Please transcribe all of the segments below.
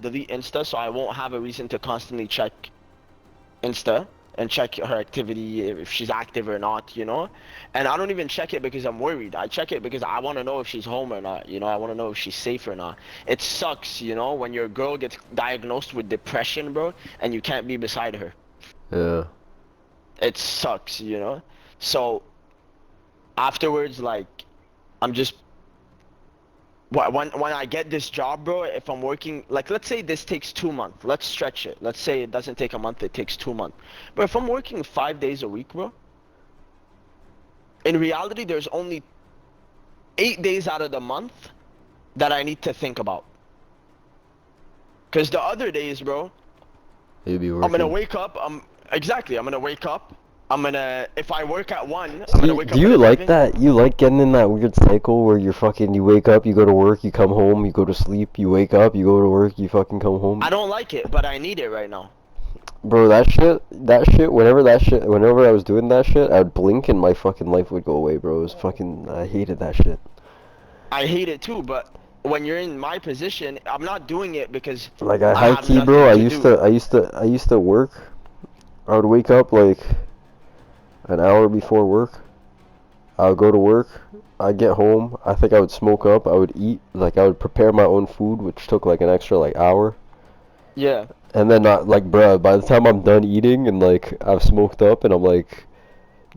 delete Insta, so I won't have a reason to constantly check Insta and check her activity if she's active or not, you know? And I don't even check it because I'm worried. I check it because I want to know if she's home or not, you know? I want to know if she's safe or not. It sucks, you know, when your girl gets diagnosed with depression, bro, and you can't be beside her. Yeah. It sucks, you know? So afterwards, like, I'm just when I get this job, bro, if I'm working, like, let's say this takes 2 months. Let's stretch it. Let's say it doesn't take a month, it takes 2 months. But if I'm working 5 days a week, bro, in reality, there's only 8 days out of the month that I need to think about. Because the other days, bro, You'd be I'm gonna working. wake up. Exactly. I'm gonna wake up. If I work at 1, I'm gonna See, wake do up at you like 11. that? You like getting in that weird cycle where you're fucking, you wake up, you go to work, you come home, you go to sleep, you wake up, you go to work, you fucking come home? I don't like it, but I need it right now. Bro, whenever I was doing that shit, I'd blink and my fucking life would go away, bro. It was fucking, I hated that shit. I hate it too, but when you're in my position, I'm not doing it because Like, I I high have key, bro, nothing to do. I used to work. I would wake up like an hour before work. I would go to work. I'd get home. I think I would smoke up. I would eat. Like, I would prepare my own food, which took like an extra like hour. Yeah. And then not like, bruh, by the time I'm done eating and like I've smoked up and I'm like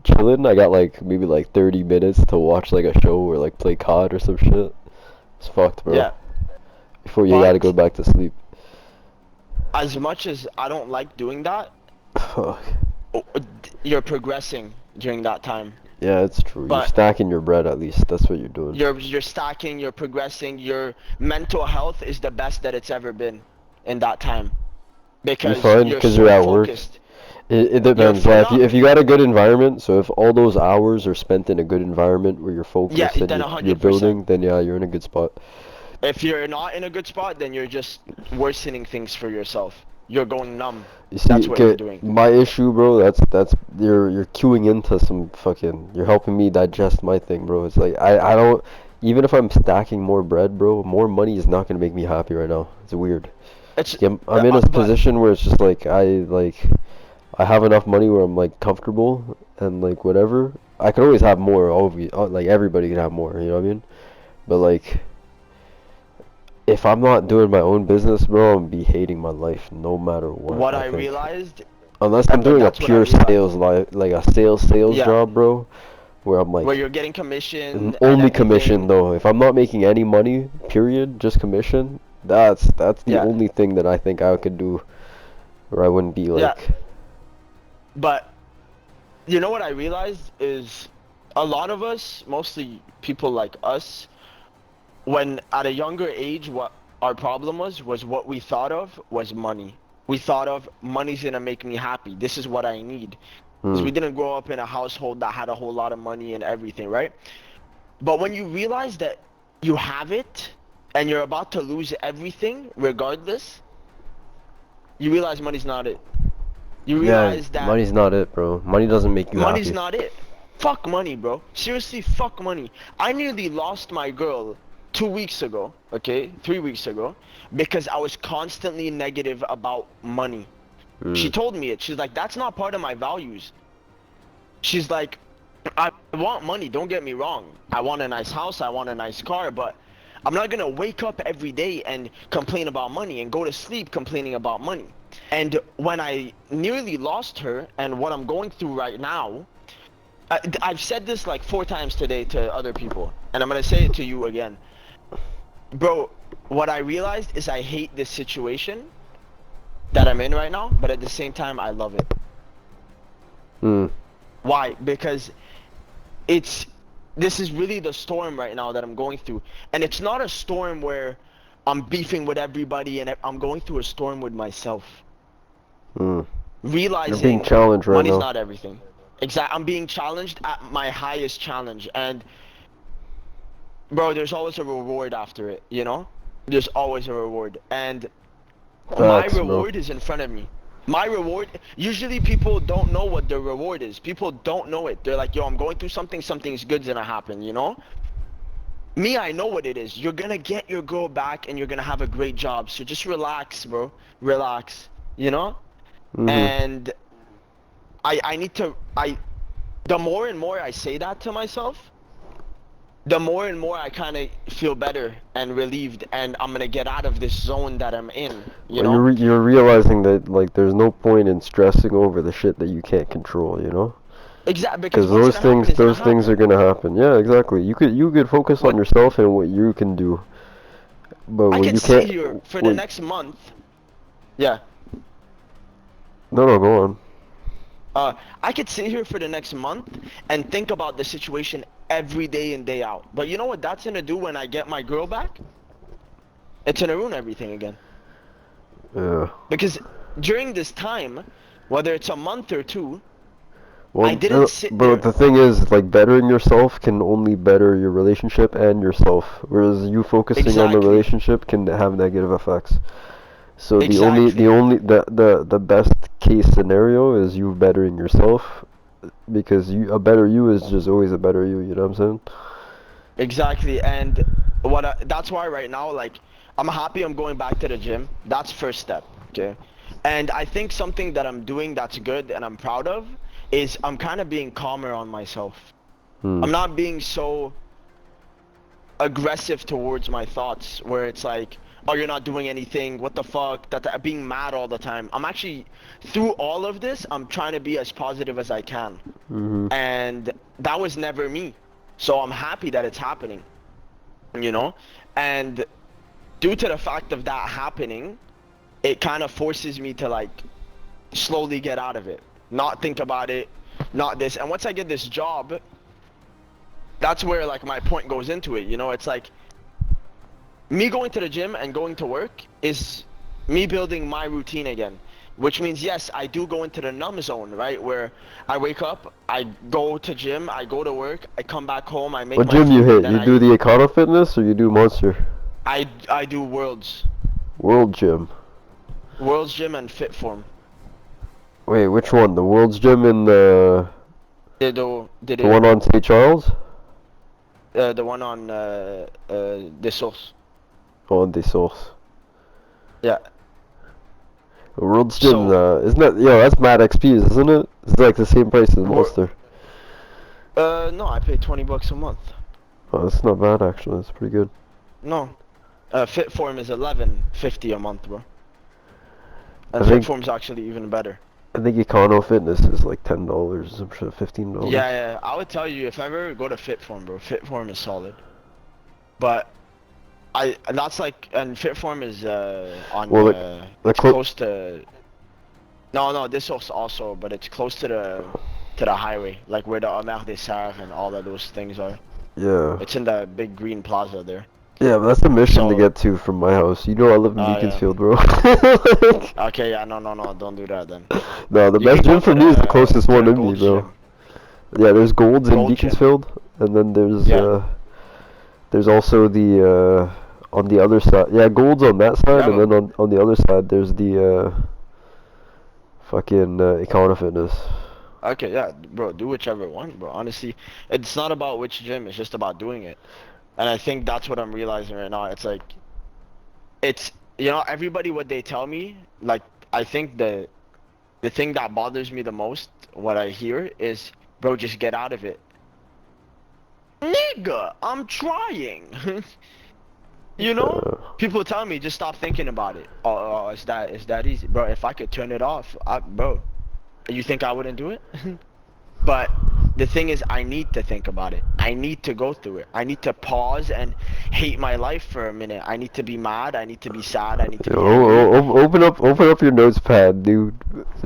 chilling, I got like maybe like 30 minutes to watch like a show or like play COD or some shit. It's fucked, bro. Yeah. Before you gotta go But back to sleep. as much as I don't like doing that, Fuck. you're progressing during that time. Yeah, it's true. You're But stacking your bread at least. That's what you're doing. you're stacking, you're progressing, your mental health is the best that it's ever been in that time You because find you're because you're so at work. focused. It You're depends. for Yeah, not if you got a good environment, so if all those hours are spent in a good environment where you're Yeah, focused and then you're 100%. building, then yeah, you're in a good spot. If you're not in a good spot, then you're just worsening things for yourself. You're going numb. You see, That's what you're okay, doing. my issue, bro. That's you're queuing into some fucking. You're helping me digest my thing, bro. It's like I don't. Even if I'm stacking more bread, bro, more money is not gonna make me happy right now. It's weird. It's Yeah, I'm in a but position where it's just like I have enough money where I'm like comfortable and like whatever. I could always have more. Like everybody can have more. You know what I mean? But like, if I'm not doing my own business, bro, I'm be hating my life no matter what. what I I think. realized, Unless I'm but doing a that's what I pure realized. sales life, like a sales Yeah, job, bro, where I'm where like you're getting commission and only commission everything. though. If I'm not making any money, period, just commission, that's the Yeah, only thing that I think I could do where I wouldn't be yeah. like, But you know what I realized is a lot of us, mostly people like us, when at a younger age, what our problem was what we thought of was money. We thought of money's gonna make me happy. This is what I need. Because hmm, we didn't grow up in a household that had a whole lot of money and everything, right? But when you realize that you have it and you're about to lose everything regardless, you realize money's not it. You yeah, realize that money's not it, bro. Money doesn't make you money's happy. not it. Fuck money, bro. Seriously, fuck money. I nearly lost my girl 2 weeks ago, okay? 3 weeks ago, because I was constantly negative about money. Hmm. She told me it. She's like, that's not part of my values. She's like, I want money, don't get me wrong. I want a nice house, I want a nice car, but I'm not gonna wake up every day and complain about money and go to sleep complaining about money. And when I nearly lost her and what I'm going through right now, I've said this like 4 times today to other people, and I'm gonna say it to you again. Bro, what I realized is I hate this situation that I'm in right now, but at the same time, I love it. Hmm. Why? Because it's this is really the storm right now that I'm going through, and it's not a storm where I'm beefing with everybody and I'm going through a storm with myself, Hmm. You're being realizing challenged right money's now. not everything. Exactly, I'm being challenged at my highest challenge, and bro, there's always a reward after it, you know? There's always a reward, and my Facts, bro. reward is in front of me. My reward, usually people don't know what their reward is. People don't know it. They're like, yo, I'm going through something, something's good's gonna happen, you know? Me, I know what it is. You're gonna get your girl back and you're gonna have a great job. So just relax, bro. Relax. You know? Mhm. And I need to the more and more I say that to myself, the more and more I kind of feel better and relieved, and I'm gonna get out of this zone that I'm in, you Well, know? you're realizing that like there's no point in stressing over the shit that you can't control, you know? Exactly, because Because what's gonna happen is gonna those things are happen. gonna happen. Yeah, exactly. You could focus on What yourself and what you can do, but I what could you sit can't. here for the What? next month. Yeah. No, no, go on. I could sit here for the next month and think about the situation every day in, day out. But you know what that's gonna do when I get my girl back? It's gonna ruin everything again. Yeah. Because during this time, whether it's a month or two, I Well, didn't sit but there. the thing is, like, bettering yourself can only better your relationship and yourself, whereas you focusing on the Exactly. relationship can have negative effects. So Exactly. the best case scenario is you bettering yourself, because a better you is just always a better you. You know what I'm saying? Exactly. And that's why right now, like, I'm happy I'm going back to the gym. That's first step. Okay. And I think something that I'm doing that's good and I'm proud of is I'm kind of being calmer on myself. Hmm. I'm not being so aggressive towards my thoughts where it's like, oh, you're not doing anything, what the fuck, being mad all the time. I'm actually, through all of this, I'm trying to be as positive as I can. Mhm. And that was never me. So I'm happy that it's happening, you know? And due to the fact of that happening, it kind of forces me to like slowly get out of it, not think about it, not this. And once I get this job, that's where like my point goes into it, you know? It's like me going to the gym and going to work is me building my routine again. Which means yes, I do go into the numb zone, right? Where I wake up, I go to gym, I go to work, I come back home, I make What my gym you food, and hit? then You do the Econo Fitness or you do Monster? I do World Gym. World's Gym and Fitform. Wait, which one? The World's Gym in Did the one it on St. Charles? the one on the Source. Oh, the Source. Yeah. World's Gym, So isn't that, yo, that's mad XP's, isn't it? It's like the same price as we're Monster. no, I pay $20 a month. Oh, that's not bad actually, that's pretty good. No. Fitform is 11.50 a month, bro. I And think, Fitform's actually even better. I think Econo Fitness is like $10, I'm sure $15. Yeah, yeah. I would tell you if ever go to Fitform, bro. Fitform is solid. But that's like and Fitform is on Well, the it's clo- close to no, this also, but it's close to the highway, like where the Amer des Serres and all of those things are. yeah. It's in the big green plaza there. Yeah, but that's a mission to So, get to from my house. You know I live in yeah. Beaconsfield, bro. Like, Okay, yeah, no, don't do that then. no, the You can best go gym for me is the closest to one the to me, Gold's bro. Gym. Yeah, there's Golds in Gold Gym. Beaconsfield, and then Yeah. there's also the on the other side. Yeah, Gold's on that side, and Bravo. then on the other side there's the fucking Econo Fitness. Okay, yeah, bro, do whichever one, bro. Honestly, it's not about which gym, it's just about doing it. And I think that's what I'm realizing right now. It's like it's everybody what they tell me, like I think the thing that bothers me the most, what I hear is, bro, just get out of it. Nigga, I'm trying. You know? Uh, People tell me just stop thinking about it. Oh, it's that easy. Bro, if I could turn it off, bro, you think I wouldn't do it? But the thing is, I need to think about it. I need to go through it. I need to pause and hate my life for a minute. I need to be mad. I need to be sad. I need to yo, be angry. open up your notes pad, dude.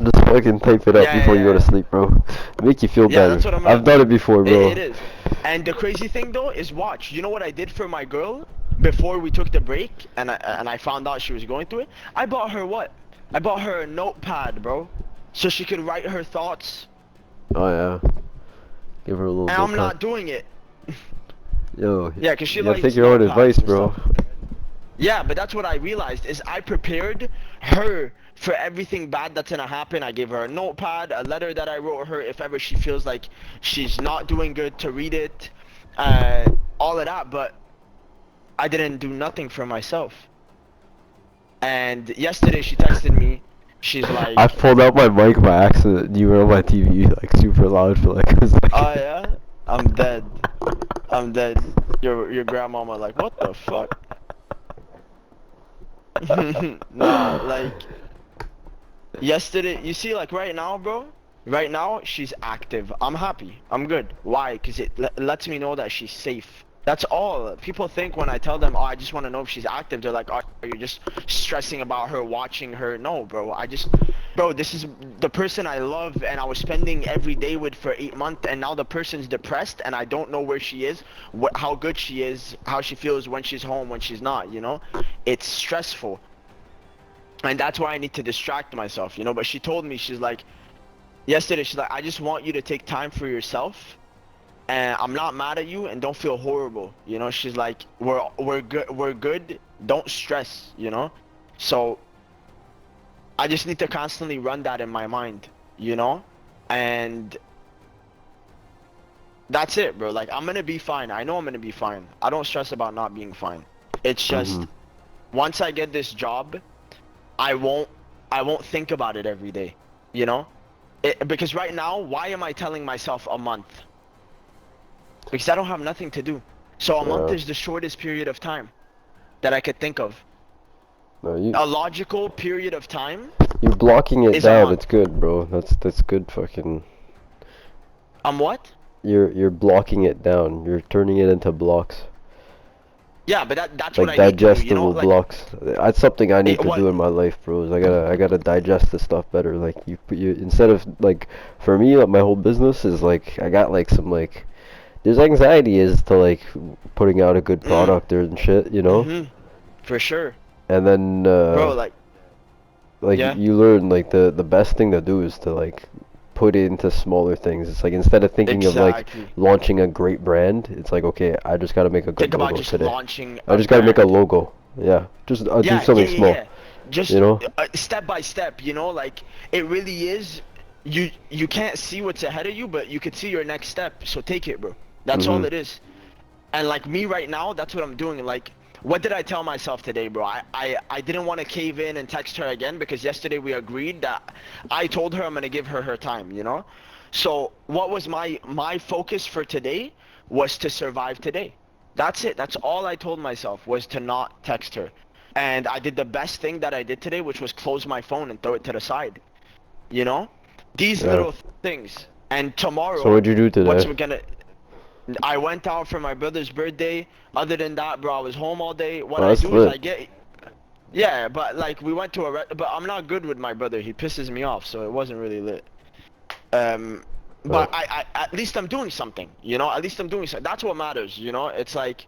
Just fucking type it up Yeah, yeah, before you go to yeah. sleep, bro. Make you feel Yeah, better. that's what I'm gonna I've done do. it before, bro. It is. And the crazy thing though is watch. You know what I did for my girl before we took the break and I found out she was going through it? I bought her what? I bought her a notepad, bro. So she could write her thoughts. Oh yeah. Give her a little And I'm notepad. not doing it. Yo, Yeah, 'cause she you gotta take likes your own notepads advice, and bro. stuff. Yeah, but that's what I realized is I prepared her for everything bad that's gonna happen. I gave her a notepad, a letter that I wrote her if ever she feels like she's not doing good to read it, all of that. But I didn't do nothing for myself. And yesterday she texted me. She's I like, pulled out my mic by accident and you were on my TV like super loud for like a "Oh second. yeah, I'm dead. I'm dead." Your grandmama like, "What the fuck?" Nah, like yesterday, you see, like right now, bro. Right now, she's active. I'm happy. I'm good. Why? Because it lets me know that she's safe. That's all. People think when I tell them, oh, I just want to know if she's active, they're like, oh, you're just stressing about her, watching her. No, bro. Bro, this is the person I love and I was spending every day with for 8 months, and now the person's depressed and I don't know where she is, how good she is, how she feels when she's home, when she's not, you know? It's stressful. And that's why I need to distract myself, you know? But she told me, she's like, yesterday, she's like, I just want you to take time for yourself, and I'm not mad at you, and don't feel horrible, you know? She's like, we're good, don't stress, you know? So I just need to constantly run that in my mind, you know? And that's it, bro. Like, I'm gonna be fine. I know I'm gonna be fine. I don't stress about not being fine. It's Hmm. just once I get this job, I won't I won't think about it every day, you know? Because right now, why am I telling myself a month? Because I don't have nothing to do. So a month Yeah. is the shortest period of time that I could think of. No, you A logical period of time you're blocking it is a down. month. It's good, bro. That's good fucking. What? You're blocking it down. You're turning it into blocks. Yeah, but that's what Like I need to do, you know? digestible Like, blocks. That's something I need to what? do in my life, bros. I gotta digest this stuff better. Like you instead of like for me, like, my whole business is like I got like some like there's anxiety as to like putting out a good Mm, product or and shit, you know. mm-hmm, for sure. And then Bro, like, like yeah, you learn like the best thing to do is to like put it into smaller things. It's like instead of thinking of like exactly. launching a great brand, it's like okay, I just gotta make a Think good about logo just today. launching I a just gotta make a brand. logo. Yeah, just I'll do Yeah, yeah, something yeah, small. yeah. Just You know? step by step, you know, like it really is. You can't see what's ahead of you, but you can see your next step. So take it, bro. That's all Mhm. it is. And like me right now, that's what I'm doing. Like, what did I tell myself today, bro? I didn't want to cave in and text her again because yesterday we agreed that I told her I'm gonna give her her time, you know? So what was my focus for today was to survive today. That's it. That's all I told myself was to not text her. And I did the best thing that I did today, which was close my phone and throw it to the side, you know? These Yeah. little things. And So tomorrow, what'd you do what's today? gonna I went out for my brother's birthday. Other than that, bro, I was home all day. What Oh, I that's do is lit. I get, yeah, but like we went to but I'm not good with my brother. He pisses me off, so it wasn't really lit. Um, Oh. but I at least I'm doing something, you know. At least I'm doing something. That's what matters, you know. It's like,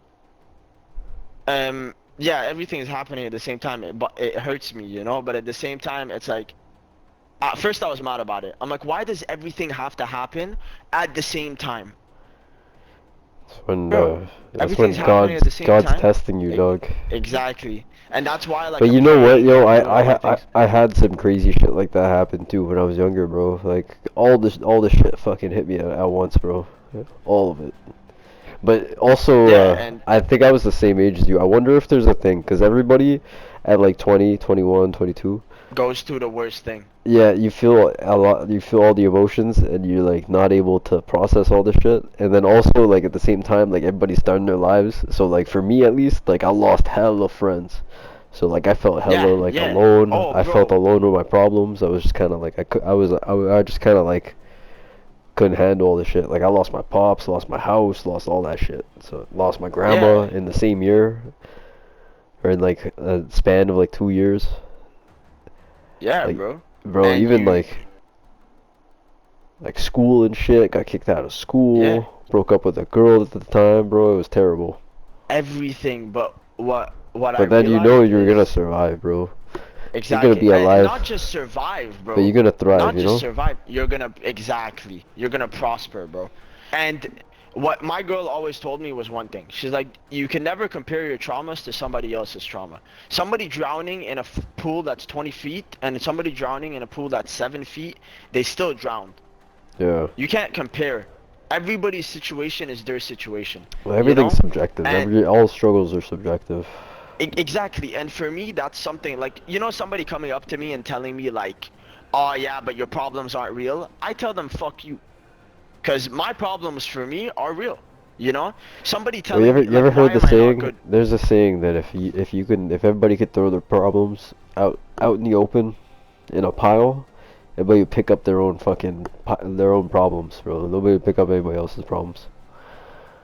yeah, everything is happening at the same time, but it hurts me, you know. But at the same time, it's like, at first I was mad about it. I'm like, why does everything have to happen at the same time, bro? That's when Everything's happening at the same God's time. testing you, dog. Exactly. And that's why like But I'm you know what, praying yo, and doing all my things. I had some crazy shit like that happen too when I was younger, bro. Like all this shit fucking hit me at once, bro. All of it. But also, Yeah, and I think I was the same age as you. I wonder if there's a thing, because everybody at like 20, 21, 22, goes through the worst thing. yeah, you feel a lot, you feel all the emotions, and you're like not able to process all the shit. And then also, like at the same time, like everybody's starting their lives. So like for me at least, like I lost hella friends. So like I felt hella Yeah, like yeah. alone. Oh, I felt bro. alone with my problems. I was just kind of like I just kind of like couldn't handle all the shit. Like I lost my pops, lost my house, lost all that shit. So lost my grandma Yeah. in the same year, or in like a span of like 2 years. Yeah, Like, bro. bro, And even you like school and shit. Got kicked out of yeah, school. Broke up with a girl at the time, bro. It was terrible. everything, but what I But then you know realized you're gonna is survive, bro. You're gonna exactly. be And alive, not just survive, but you're bro. gonna thrive, Not you just know? survive. You're gonna exactly. You're gonna prosper, bro. And what my girl always told me was one thing. She's like, you can never compare your traumas to somebody else's trauma. Somebody drowning in a pool that's 20 feet and somebody drowning in a pool that's 7 feet, they still drowned. Yeah. You can't compare. Everybody's situation is their situation, Well, you everything's know? subjective. And All struggles are subjective. exactly. And for me, that's something like, somebody coming up to me and telling me like, oh yeah, but your problems aren't real. I tell them, fuck you. Because my problems for me are real, you know? Somebody Well, you telling ever me you like, ever heard why the am I not saying? good? There's a saying that if everybody could throw their problems out in the open in a pile, everybody would pick up their own problems, bro. Nobody would pick up anybody else's problems.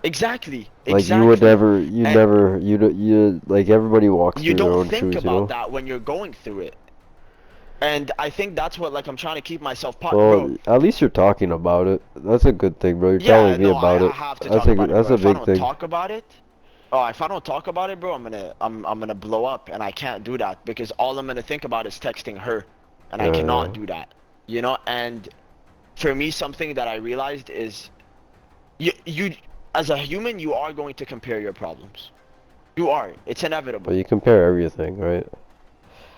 Exactly, Like you would exactly. never, you And never, you like everybody walks you through their don't own think shoes, you about know. that when you're going through it. And I think that's what like I'm trying to keep myself bro. Well, at least you're talking about it. That's a good thing, bro. You're Yeah, telling me no, about I it. have to talk about it, That's bro. a If I big don't thing. talk about it, oh, if I don't talk about it, bro, I'm gonna blow up, and I can't do that because all I'm gonna think about is texting her, and I Yeah. cannot do that, you know. And for me, something that I realized is you as a human, you are going to compare your problems. You are. It's But inevitable. you compare everything, right?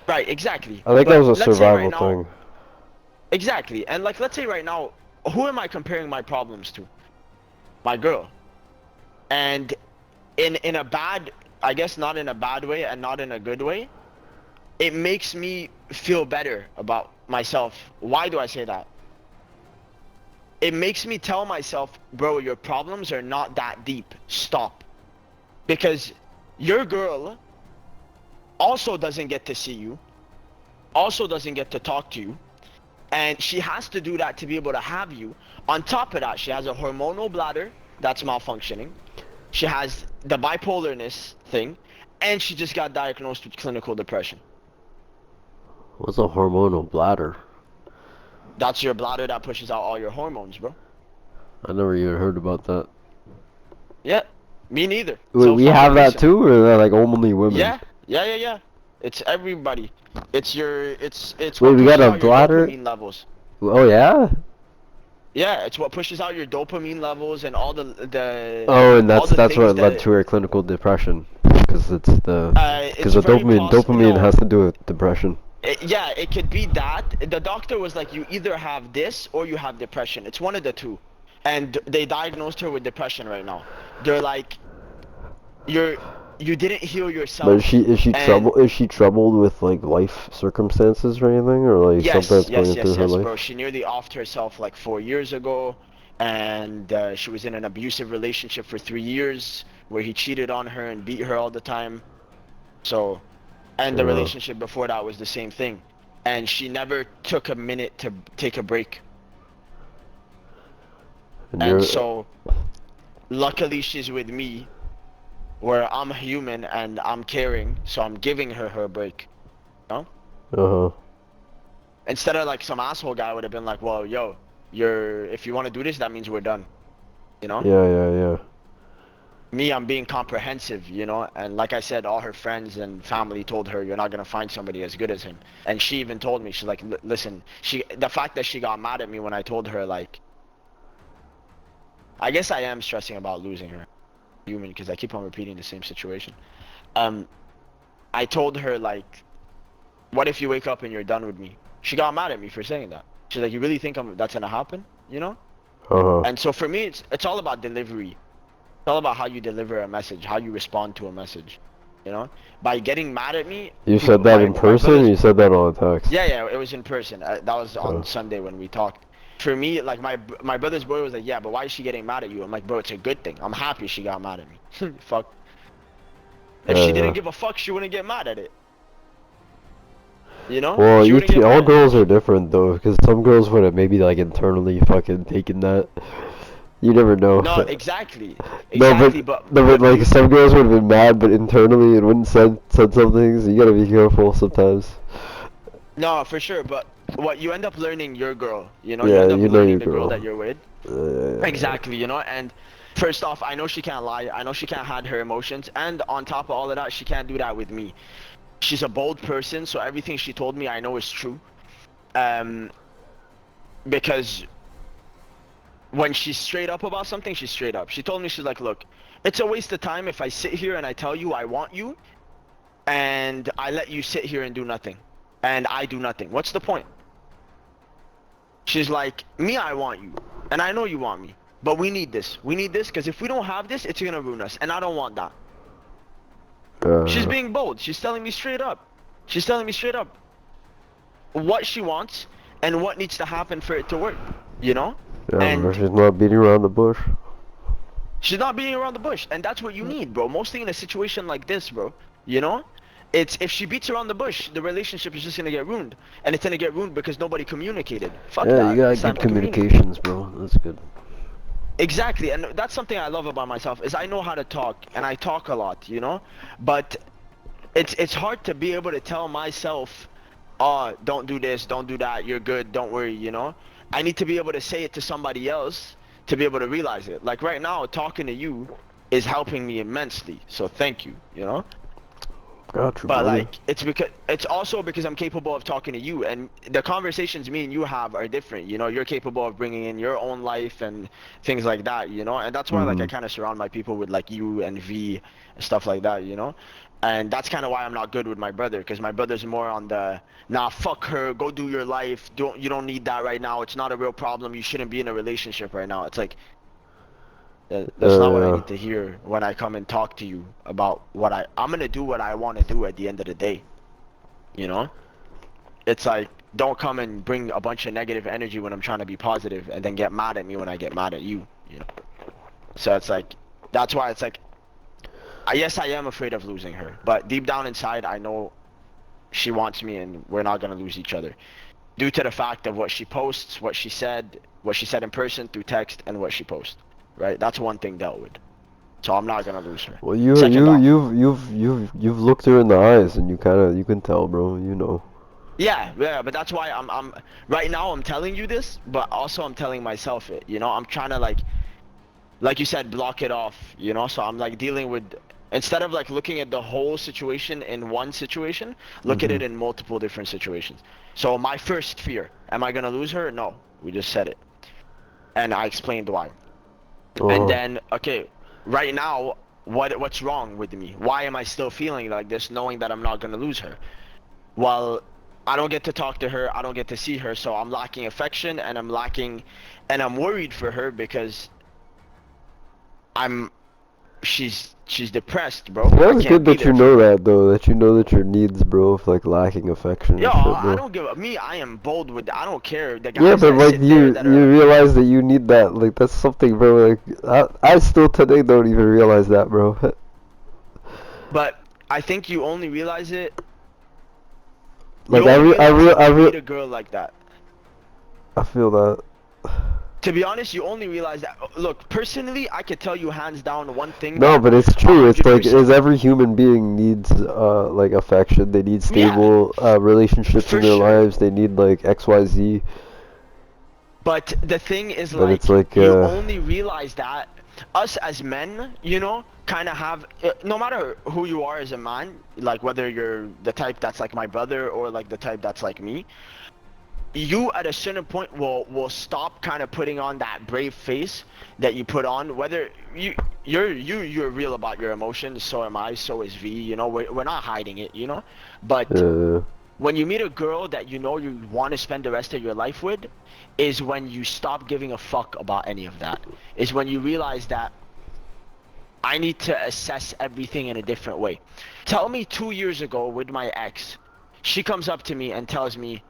Right, exactly. I think that But was a let's say right survival now, thing. exactly. And like let's say right now, who am I comparing my problems to? My girl. And in a bad, I guess not in a bad way and not in a good way, it makes me feel better about myself. Why do I say that? It makes me tell myself, bro, your problems are not that deep. Stop. Because your girl also doesn't get to see you, also doesn't get to talk to you, and she has to do that to be able to have you. On top of that, she has a hormonal bladder that's malfunctioning. She has the bipolarness thing, and she just got diagnosed with clinical depression. What's a hormonal bladder? That's your bladder that pushes out all your hormones, bro. I never even heard about that. Yeah, me neither. Wait, Till we fucking have that recently. too, or is that like only women? Yeah, yeah, yeah, yeah. It's everybody. It's Wait, what we got pushes a out your bladder? dopamine levels. Oh yeah? Yeah, it's what pushes out your dopamine levels and Oh, and all the that's things what led that to her clinical depression. Because it's the very possible. dopamine No, has to do with depression. yeah, it could be that. The doctor was like, you either have this or you have depression. It's one of the two. And they diagnosed her with depression right now. They're like, you're you didn't heal But yourself, and is she troubled with like life circumstances or anything, or like something yes, that's going yes, through yes, her yes, bro. life? She nearly offed herself like 4 years ago, and she was in an abusive relationship for 3 years where he cheated on her and beat her all the time. So, and the Yeah. relationship before that was the same thing. And she never took a minute to take a break. And And you're so, luckily, she's with me, where I'm human and I'm caring, so I'm giving her her break. You know? uh-huh. Instead of like some asshole guy would have been like, well, yo, if you want to do this, that means we're done. You know? Yeah, yeah, yeah. Me, I'm being comprehensive, and like I said, all her friends and family told her you're not gonna find somebody as good as him. And she even told me, she's like, listen, the fact that she got mad at me when I told her, like, I guess I am stressing about losing her, human, because I keep on repeating the same situation. Um, I told her like, what if you wake up and you're done with me? She got mad at me for saying that. She's like, you really think that's gonna happen? You know? Uh-huh. And so for me, it's all about delivery. It's all about how you deliver a message, how you respond to a message. You know, by getting mad at me, You said people, that my in my person, or brothers. you said that on a text? Yeah, yeah, it was in person. That was on Oh. Sunday when we talked. For me, like my brother's boy was like, yeah, but why is she getting mad at you? I'm like, bro, it's a good thing. I'm happy she got mad at me. Fuck. If Yeah, she didn't yeah. give a fuck, she wouldn't get mad at it. You know, Well, she wouldn't get all mad at it. girls are different though, because some girls would have maybe like internally fucking taken that. You never know. No, exactly, No, but exactly. But no, but what like you some girls would have been mad, but internally it wouldn't said something. So you gotta be careful sometimes. No, for sure. But what you end up learning your girl, you Yeah, end up you know learning your the girl girl. that you're with. Yeah. Exactly, and first off, I know she can't lie. I know she can't hide her emotions. And on top of all of that, she can't do that with me. She's a bold person, so everything she told me I know is true. Um, because when she's straight up about something, she's straight up. She told me, she's like, look, it's a waste of time if I sit here and I tell you I want you, and I let you sit here and do nothing. And I do nothing. What's the point? She's like, me, I want you. And I know you want me. but we need this. We need this because if we don't have this, it's gonna ruin us, and I don't want that. She's Uh, being bold. She's telling me straight up. She's telling me straight up what she wants and what needs to happen for it to work. You know? yeah, bro, And she's not beating around the bush. she's not beating around the bush, and that's what you need, bro. Mostly in a situation like this, bro. You know? It's if she beats around the bush, the relationship is just gonna get ruined, and it's gonna get ruined because nobody communicated. Fuck Yeah, that. you got It's time good to communicate. communications, bro. That's good. Exactly, and that's something I love about myself is I know how to talk, and I talk a lot, you know. But it's hard to be able to tell myself, oh, don't do this, don't do that, you're good, don't worry, you know. I need to be able to say it to somebody else to be able to realize it. Like right now, talking to you is helping me immensely, so thank you, you know. Got you, But brother. like it's also because I'm capable of talking to you, and the conversations me and you have are different, you know. You're capable of bringing in your own life and things like that, you know. And that's why like I Mhm. kind of surround my people with like you and V and stuff like that, you know. And that's kind of why I'm not good with my brother, because my brother's more on the nah, fuck her, go do your life, you don't need that right now, it's not a real problem, you shouldn't be in a relationship right now. It's like that's not what I Yeah. need to hear when I come and talk to you about what I'm gonna do what I want to do at the end of the day, you know. It's like don't come and bring a bunch of negative energy when I'm trying to be positive and then get mad at me when I get mad at you, you know. So it's like that's why it's like yes, I am afraid of losing her, but deep down inside I know she wants me and we're not gonna lose each other due to the fact of what she posts, what she said in person through text, and what she posts, right? That's one thing dealt with, so I'm not gonna lose her. Well, you Second you off, you've looked her in the eyes, and you can tell, bro. You know. yeah, but that's why I'm right now I'm telling you this, but also I'm telling myself it, you know. I'm trying to like you said, block it off, you know. So I'm like dealing with, instead of like looking at the whole situation in one situation, look at it Mhm. in multiple different situations. So my first fear, am I gonna lose her? No, we just said it, and I explained why. And Uh-huh. then okay, right now, what's wrong with me? Why am I still feeling like this, knowing that I'm not gonna lose her? Well, I don't get to talk to her, I don't get to see her, so I'm lacking affection, and and I'm worried for her because I'm she's depressed, See, bro. I that's can't good be that you there for know her. that though. That you know that your needs, bro, of like lacking affection Yo, and shit, I bro. don't give a me. I am bold with that. I don't care. The Yeah, guys but that like sit there that are you like, realize that you need that. Like that's something, bro. Like I still today don't even realize that, bro. but I think you only realize it. You Like only realize it when you I meet a girl like that. I feel that. To be honest, you only realize that. Look, personally, I could tell you hands down one thing No, that but it's a true. It's hundred like is percent. every human being needs like affection. They need Yeah, stable relationships in for their sure. lives. They need like XYZ. But the thing is, But it's like, like you only realize that us as men, you know, kind of have, no matter who you are as a man, like whether you're the type that's like my brother or like the type that's like me, you at a certain point will stop kind of putting on that brave face that you put on. Whether you're real about your emotions, so am I, so is V. You know, we're not hiding it, you know, but uh, when you meet a girl that you know you want to spend the rest of your life with, is when you stop giving a fuck about any of that. Is when you realize that I need to assess everything in a different way. Tell me 2 years ago with my ex, she comes up to me and tells me,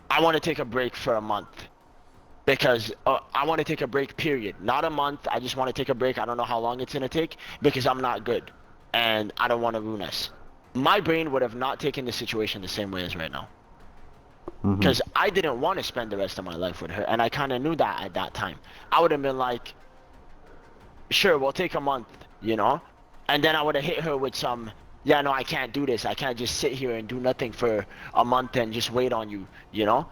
I want to take a break for a month. Because I want to take a break, period. Not a month. I just want to take a break. I don't know how long it's going to take because I'm not good. And I don't want to ruin us. My brain would have not taken the situation the same way as right now. mhm. Because I didn't want to spend the rest of my life with her, and I kind of knew that at that time. I would have been like, sure, we'll take a month, you know? And then I would have hit her with some, yeah, no, I can't do this. I can't just sit here and do nothing for a month and just wait on you, you know?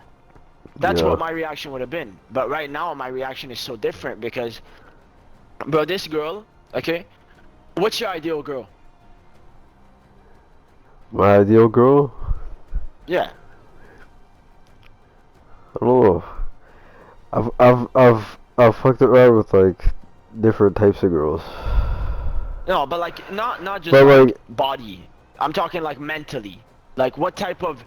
That's Yeah. what my reaction would have been. But right now, my reaction is so different because, bro, this girl, okay? What's your ideal girl? My ideal girl? Yeah. I don't know. I've fucked around with like different types of girls. No, but like, not just But like like body. I'm talking like mentally. Like, what type of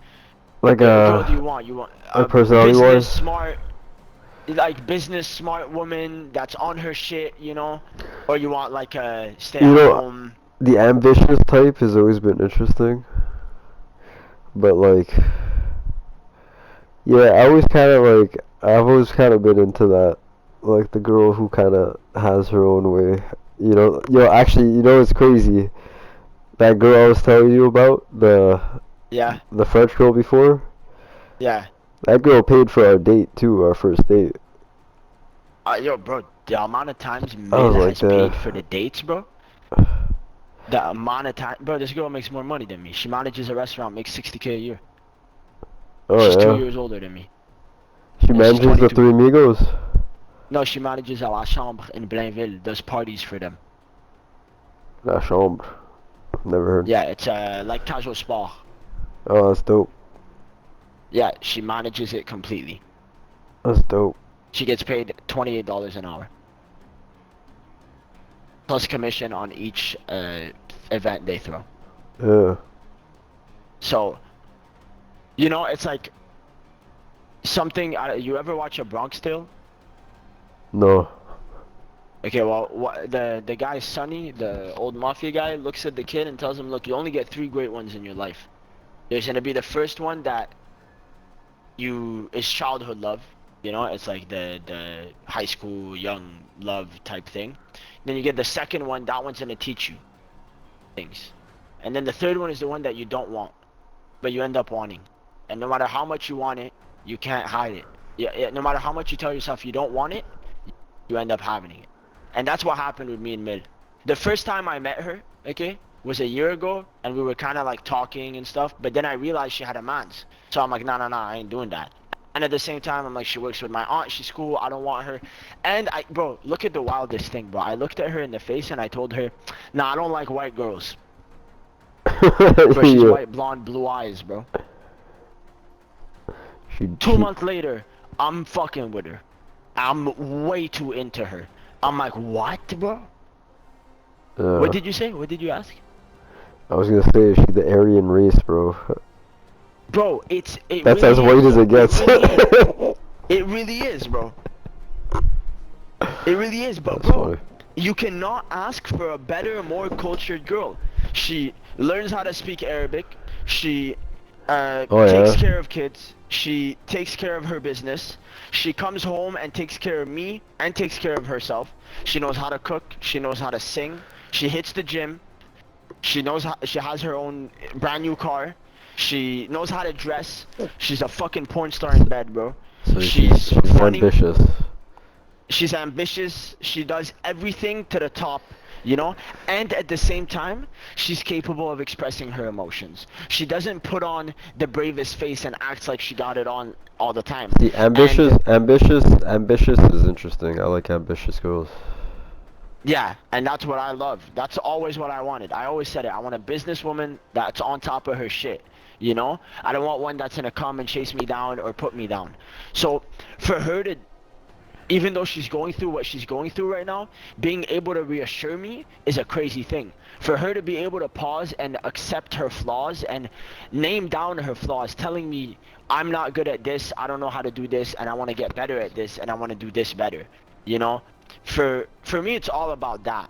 like girl do you want? You want personality business wise. smart? like business smart woman that's on her shit, you know, or you want like a stay You at know, home. the ambitious type has always been interesting, but like, yeah, I've always kind of been into that, like the girl who kind of has her own way. Actually, it's crazy. That girl I was telling you about, Yeah, the French girl before, yeah. that girl paid for our date too, our first date. Yo, bro, the amount of times I Mill was like, has paid for the dates, bro. The amount of time, bro. This girl makes more money than me. She manages a restaurant, makes 60K a year. oh She's 2 yeah, years older than me, she and she's manages the 22. Three Amigos. No, she manages à la chambre in Blainville. Does parties for them. La Chambre, never heard. Yeah, it's like casual sport. Oh, that's dope. Yeah, she manages it completely. That's dope. She gets paid $28 an hour plus commission on each event they throw. Yeah. So it's like something. You ever watch a Bronx Tale? No. Okay, well, the guy Sonny, the old mafia guy, looks at the kid and tells him, "Look, you only get three great ones in your life. There's gonna be the first one that you is childhood love. It's like the high school young love type thing. Then you get the second one. That one's gonna teach you things, and then the third one is the one that you don't want, but you end up wanting. And no matter how much you want it, you can't hide it. Yeah, no matter how much you tell yourself you don't want it, you end up having it. And that's what happened with me and Mil. The first time I met her, okay, was a year ago, and we were kind of like talking and stuff. But then I realized she had a man's, so I'm like, nah, nah, nah, I ain't doing that. And at the same time, I'm like, she works with my aunt. She's cool. I don't want her. And bro, look at the wildest thing, bro. I looked at her in the face and I told her, nah, I don't like white girls. Bro, she's Yeah. white, blonde, blue eyes, bro. She, 2 months later, I'm fucking with her. I'm way too into her. I'm like, what, bro? What did you say? What did you ask? I was gonna say, is she the Aryan race, bro? Bro, it That's really as white is, as bro. it gets. It really is. It really is, bro. It really is, but That's bro, funny. you cannot ask for a better, more cultured girl. She learns how to speak Arabic. She Oh takes yeah. care of kids. She takes care of her business. She comes home and takes care of me and takes care of herself. She knows how to cook. She knows how to sing. She hits the gym. She knows how, she has her own brand new car. She knows how to dress. She's a fucking porn star in bed, bro. So She's she's funny. ambitious. She's ambitious. She does everything to the top. And at the same time, she's capable of expressing her emotions. She doesn't put on the bravest face and acts like she got it on all the time. See, And ambitious is interesting. I like ambitious girls. yeah, and that's what I love. That's always what I wanted. I always said it. I want a businesswoman that's on top of her shit. I don't want one that's gonna come and chase me down or put me down. So for her to, even though she's going through what she's going through right now, being able to reassure me is a crazy thing. For her to be able to pause and accept her flaws and name down her flaws, telling me I'm not good at this, I don't know how to do this, and I want to get better at this, and I want to do this better. You know, for me, it's all about that.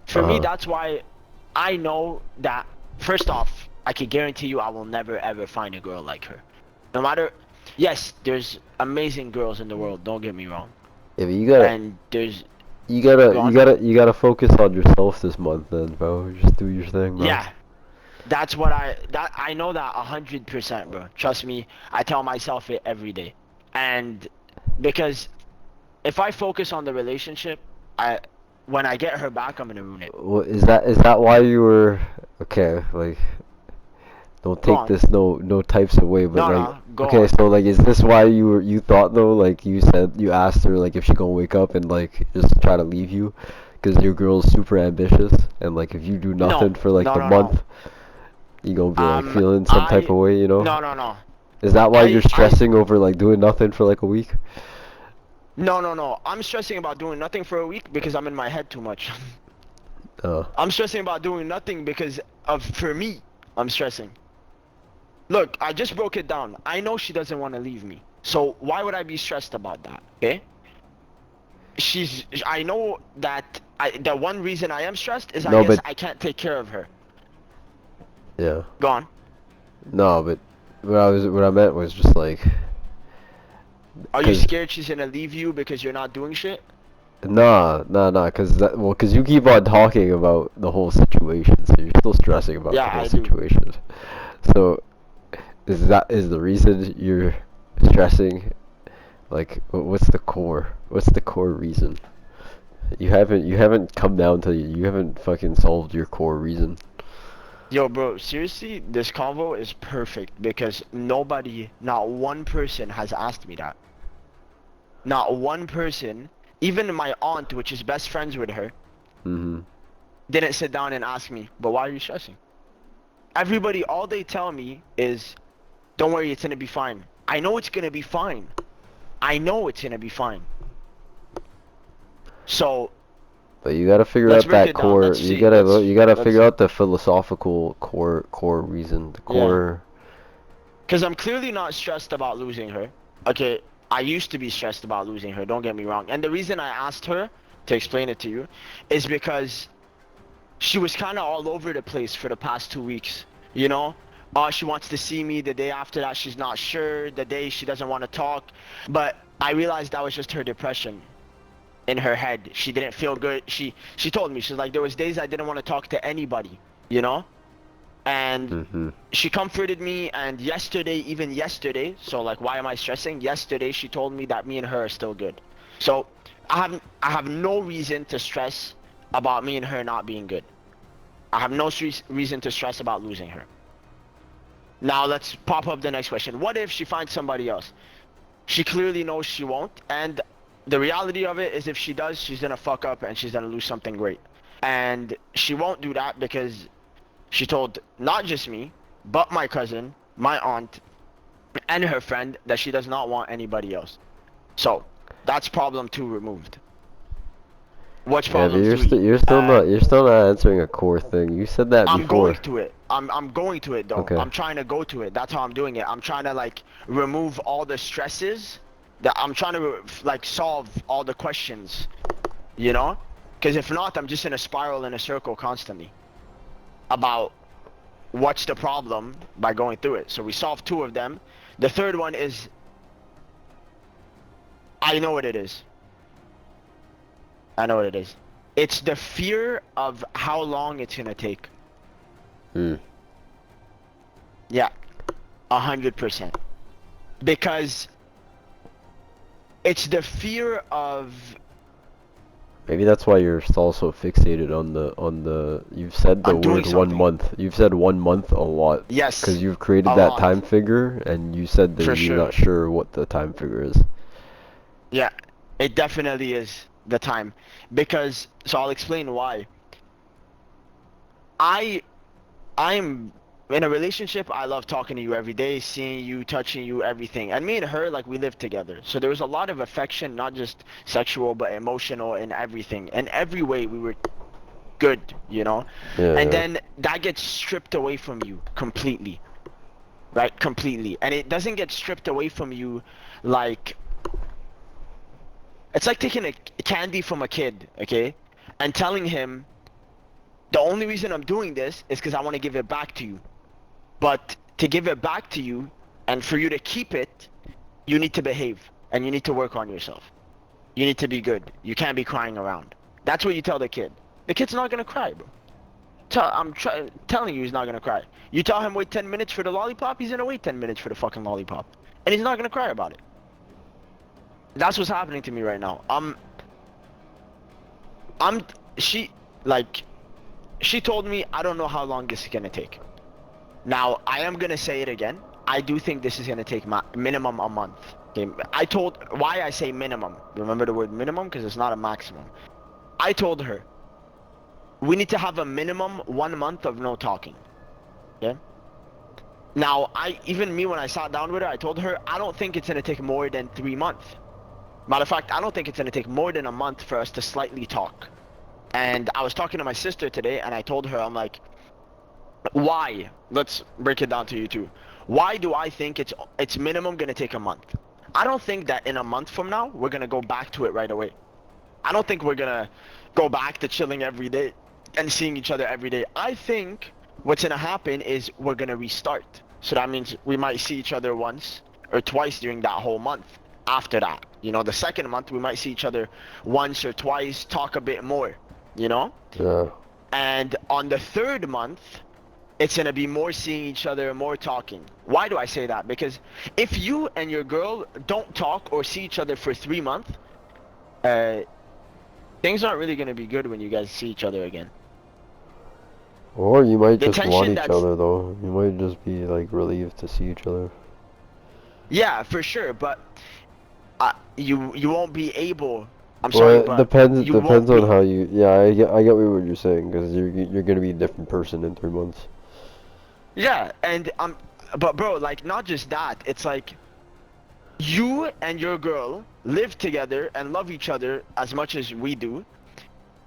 For me, Uh-huh. that's why I know that. First off, I can guarantee you, I will never ever find a girl like her. No matter, yes, there's amazing girls in the world. Don't get me wrong. Yeah, but you gotta, And there's you gotta, go you on. gotta, you gotta focus on yourself this month, then, bro. Just do your thing, bro. Yeah, that's what I know that 100%, bro. Trust me, I tell myself it every day. And because if I focus on the relationship, I when I get her back, I'm gonna ruin it. Is that why you were okay? Like, don't Go take on. this no types away, but No, like, no, go okay, on. so like, is this why you thought though? Like, you asked her like if she gonna wake up and like just try to leave you, because your girl's super ambitious, and like if you do nothing No, for like no, the no, no. month, you gonna be like feeling some type I of way, you know? no, no, no. Is that why you're I stressing over like doing nothing for like a week? No, no, no. I'm stressing about doing nothing for a week because I'm in my head too much. Uh, I'm stressing about doing nothing because for me, I'm stressing. Look, I just broke it down. I know she doesn't want to leave me. So why would I be stressed about that? Okay. I know that the one reason I am stressed is I No, guess but I can't take care of her. yeah. Go on. No, but what I meant was just like, Are you cause scared she's gonna leave you because you're not doing shit? nah, cause you keep on talking about the whole situation, so you're still stressing about Yeah, the whole I do. situation. So is the reason you're stressing? Like, what's the core? What's the core reason? You haven't come down to you haven't fucking solved your core reason. Yo, bro, seriously, this convo is perfect because nobody, not one person has asked me that. Not one person, even my aunt, which is best friends with her, Mhm. didn't sit down and ask me, but why are you stressing? Everybody, all they tell me is, don't worry, it's gonna be fine. I know it's gonna be fine. I know it's gonna be fine. So, But you gotta figure let's out break that it down. core. Let's see. Let's, You gotta let's, figure out the philosophical core reason. The yeah. core. Because I'm clearly not stressed about losing her. Okay, I used to be stressed about losing her, don't get me wrong. And the reason I asked her to explain it to you is because she was kind of all over the place for the past 2 weeks. You know? She wants to see me. The day after that, she's not sure. The day she doesn't want to talk. But I realized that was just her depression in her head. She didn't feel good. She told me, she's like, there was days I didn't want to talk to anybody, you know? And Mhm. she comforted me, and yesterday, even yesterday, so like why am I stressing? Yesterday she told me that me and her are still good. So I have no reason to stress about me and her not being good. I have no reason to stress about losing her. Now let's pop up the next question. What if she finds somebody else? She clearly knows she won't, and the reality of it is if she does, she's gonna fuck up and she's gonna lose something great. And she won't do that because she told not just me, but my cousin, my aunt, and her friend that she does not want anybody else. So that's problem two removed. What's Yeah, but problem three? Uh, you're still not answering a core thing. You said that I'm going before. to it. I'm going to it though. Okay. I'm trying to go to it. That's how I'm doing it. I'm trying to like remove all the stresses. That I'm trying to like solve all the questions. You know? Because if not, I'm just in a spiral in a circle constantly about what's the problem by going through it. So we solved two of them. The third one is I know what it is. I know what it is. It's the fear of how long it's gonna take. Hmm. Yeah, 100%. Because it's the fear of Maybe that's why you're also fixated on the. You've said the on doing word one something. month. You've said 1 month a lot. Because Yes, you've created a that lot, time figure, and you said that for you're sure. not sure what the time figure is. Yeah, it definitely is the time. Because, so I'll explain why. I I'm in a relationship. I love talking to you every day, seeing you, touching you, everything. And me and her, like, we live together. So there was a lot of affection, not just sexual, but emotional and everything. In every way, we were good, you know? Yeah, And yeah. then that gets stripped away from you completely, right? Completely. And it doesn't get stripped away from you like, it's like taking a candy from a kid, okay? And telling him, the only reason I'm doing this is because I want to give it back to you. But to give it back to you and for you to keep it, you need to behave and you need to work on yourself. You need to be good. You can't be crying around. That's what you tell the kid. The kid's not gonna cry, bro. Telling you he's not gonna cry. You tell him wait 10 minutes for the lollipop, he's gonna wait 10 minutes for the fucking lollipop. And he's not gonna cry about it. That's what's happening to me right now. I'm, she, like, she told me, I don't know how long this is gonna take. Now, I am gonna say it again. I do think this is gonna take minimum a month. Okay, why I say minimum. Remember the word minimum because it's not a maximum. I told her we need to have a minimum 1 month of no talking. Okay. Now, even me when I sat down with her, I told her I don't think it's gonna take more than 3 months. Matter of fact, I don't think it's gonna take more than a month for us to slightly talk. And I was talking to my sister today, and I told her, I'm like, why? Let's break it down to you too. Why do I think it's minimum gonna take a month? I don't think that in a month from now we're gonna go back to it right away. I don't think we're gonna go back to chilling every day and seeing each other every day. I think what's gonna happen is we're gonna restart. So that means we might see each other once or twice during that whole month. After that, you know, the second month we might see each other once or twice, talk a bit more, you know? Yeah. And on the third month, it's gonna be more seeing each other, more talking. Why do I say that? Because if you and your girl don't talk or see each other for 3 months, uh, things aren't really gonna be good when you guys see each other again. Or you might The just want tension each that's other though. You might just be like relieved to see each other. yeah, for sure, but you won't be able. I'm Well, sorry, it but depends. you Depends won't on be. how you. Yeah, I get what you're saying because you're gonna be a different person in 3 months. Yeah, and but bro, like not just that. It's like you and your girl live together and love each other as much as we do.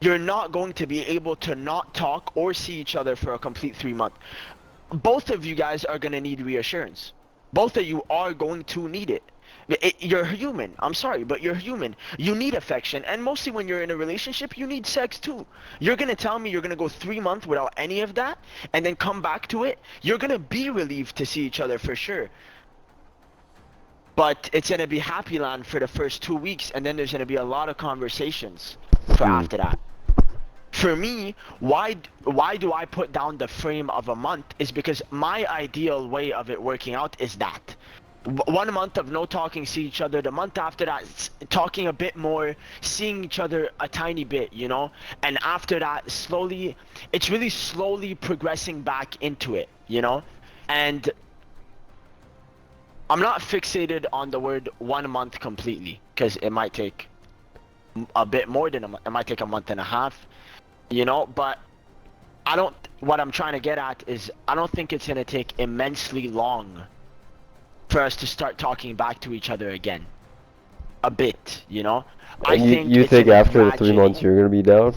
You're not going to be able to not talk or see each other for a complete 3 months. Both of you guys are gonna need reassurance. Both of you are going to need it. You're human. I'm sorry, but you're human. You need affection, and mostly when you're in a relationship, you need sex too. You're gonna tell me you're gonna go 3 months without any of that, and then come back to it. You're gonna be relieved to see each other for sure. But it's gonna be happy land for the first 2 weeks, and then there's gonna be a lot of conversations for Hmm. after that. For me, why do I put down the frame of a month is because my ideal way of it working out is that 1 month of no talking, see each other. The month after that, talking a bit more, seeing each other a tiny bit, you know. And after that, slowly, it's really slowly progressing back into it, you know. And I'm not fixated on the word 1 month completely because it might take a bit more than a month. It might take a month and a half, you know. But I don't. What I'm trying to get at is I don't think it's gonna take immensely long for us to start talking back to each other again. A bit, you know. I And you think you it's think gonna after the 3 months gradually. you're gonna be down?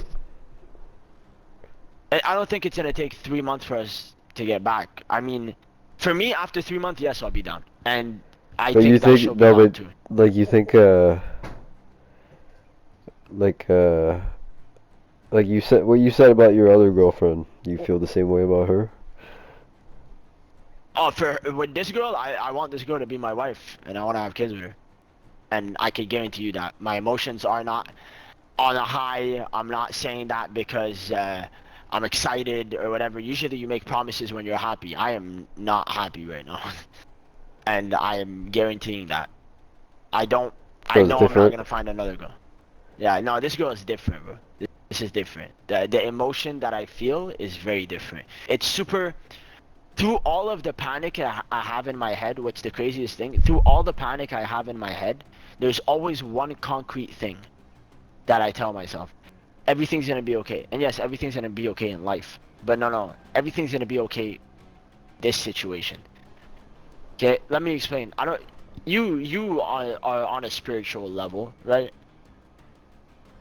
I don't think it's gonna take 3 months for us to get back. I mean, for me, after 3 months, yes, I'll be down, and I But you think that she'll think be no, down but too. like you think like like you said what you said about your other girlfriend. You feel the same way about her? Oh, for with this girl, I want this girl to be my wife, and I want to have kids with her. And I can guarantee you that my emotions are not on a high. I'm not saying that because I'm excited or whatever. Usually you make promises when you're happy. I am not happy right now. And I am guaranteeing that. I don't, I So it's know I'm not different. gonna find another girl. Yeah, no, this girl is different, bro. This is different. The emotion that I feel is very different. It's super, through all of the panic I have in my head, what's the craziest thing? Through all the panic I have in my head, there's always one concrete thing that I tell myself. Everything's gonna be okay. And yes, everything's gonna be okay in life. But no, everything's gonna be okay this situation. Okay, let me explain. I don't you are on a spiritual level, right?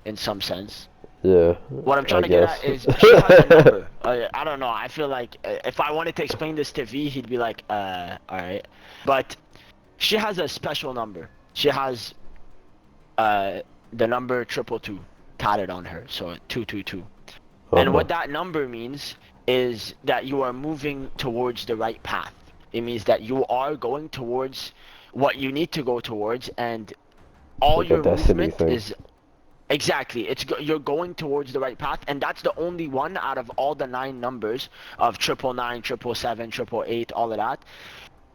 In some sense. Yeah, What I'm I trying to get guess. at is she has a number. I don't know. I feel like if I wanted to explain this to V, he'd be like, all right. But she has a special number. She has uh the number 222 tatted on her, so 222. And Uh-huh. what that number means is that you are moving towards the right path. It means that you are going towards what you need to go towards, and It's all like a your destiny movement thing. is exactly. You're going towards the right path, and that's the only one out of all the nine numbers of 999, 777, 888, all of that.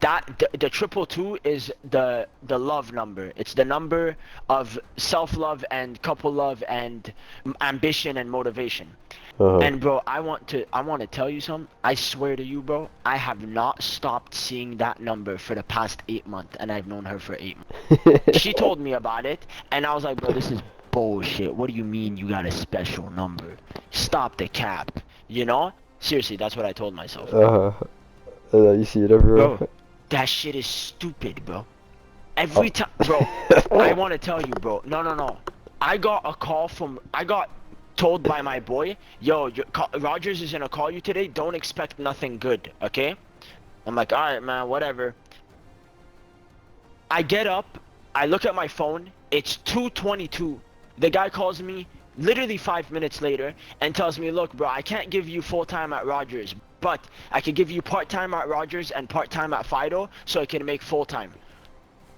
The 222 is the love number. It's the number of self-love and couple love and ambition and motivation. Uh-huh. And bro, I want to tell you something. I swear to you, bro, I have not stopped seeing that number for the past 8 months, and I've known her for 8 months. She told me about it, and I was like, bro, this is bullshit. What do you mean you got a special number? Stop the cap. You know? Seriously, that's what I told myself. Uh-huh. You see it everywhere. Bro, that shit is stupid, bro. Uh, Every time, bro, I want to tell you, bro. No. I got told by my boy, yo, Rogers is gonna call you today. Don't expect nothing good, okay? I'm like, all right, man, whatever. I get up. I look at my phone, it's 2:22. The guy calls me literally 5 minutes later and tells me, look, bro, I can't give you full-time at Rogers, but I can give you part-time at Rogers and part-time at Fido so I can make full-time.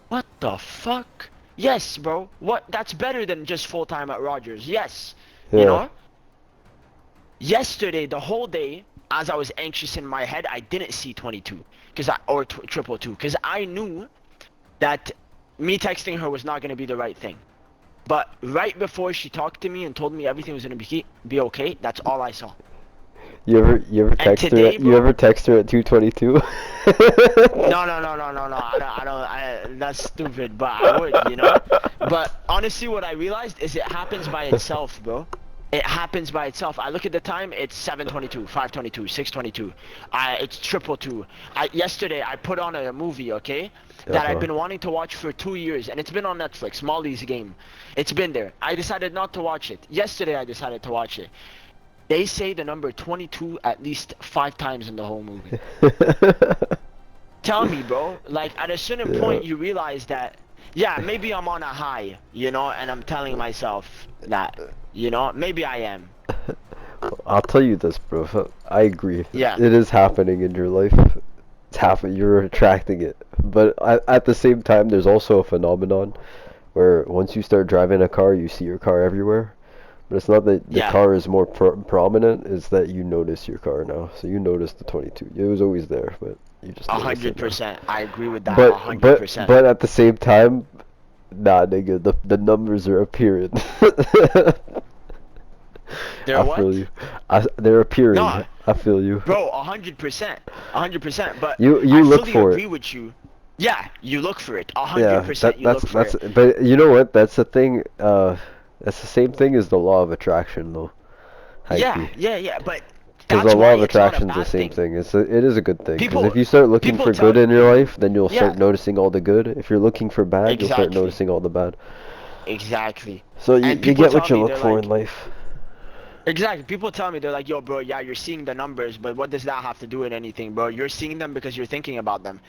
What the fuck? Yes, bro. What? That's better than just full-time at Rogers. Yes. You Yeah. know? Yesterday, the whole day, as I was anxious in my head, I didn't see 22 or triple two because I knew that me texting her was not going to be the right thing. But right before she talked to me and told me everything was going to be okay, that's all I saw. You ever And text her today, at, you bro, ever text her at 2:22? no. That's stupid, but I would, you know? But honestly, what I realized is it happens by itself, bro. It happens by itself. I look at the time, it's 7:22, 5:22, 6:22. It's triple two. Yesterday, I put on a movie, okay? That I've Uh-huh. been wanting to watch for 2 years, and it's been on Netflix, Molly's Game. It's been there. I decided not to watch it. Yesterday, I decided to watch it. They say the number 22 at least 5 times in the whole movie. Tell me, bro. Like, at a certain Yeah. point, you realize that, yeah, maybe I'm on a high, you know, and I'm telling myself that, you know, maybe I am. I'll tell you this, bro. I agree. Yeah. It is happening in your life. It's happening. You're attracting it. But at the same time, there's also a phenomenon where once you start driving a car, you see your car everywhere. But it's not that the Yeah. car is more prominent, it's that you notice your car now. So you notice the 22. It was always there, but you just A notice hundred it now. percent. I agree with that. A But hundred but percent. but at the same time, nah, nigga, the numbers are appearing. They're I feel what? you. They're appearing. No, I feel you. bro. 100%. 100%. But You I look fully for it. agree with you. Yeah, you look for it. A hundred Yeah, percent. You look for that's it. but you know what? That's the thing. That's the same thing as the law of attraction, though. High Yeah, key. yeah. But Because the that's law why of it's not a attraction's the bad same thing. thing. It is a good thing. Because People, if you start looking people for tell good in your me. life, then you'll Yeah, start noticing all the good. If you're looking for bad, you'll start exactly. noticing all the bad. Exactly. So And you people get tell what you me, look they're for in like, life. exactly. People tell me, they're like, yo, bro, yeah, you're seeing the numbers, but what does that have to do with anything, bro? You're seeing them because you're thinking about them.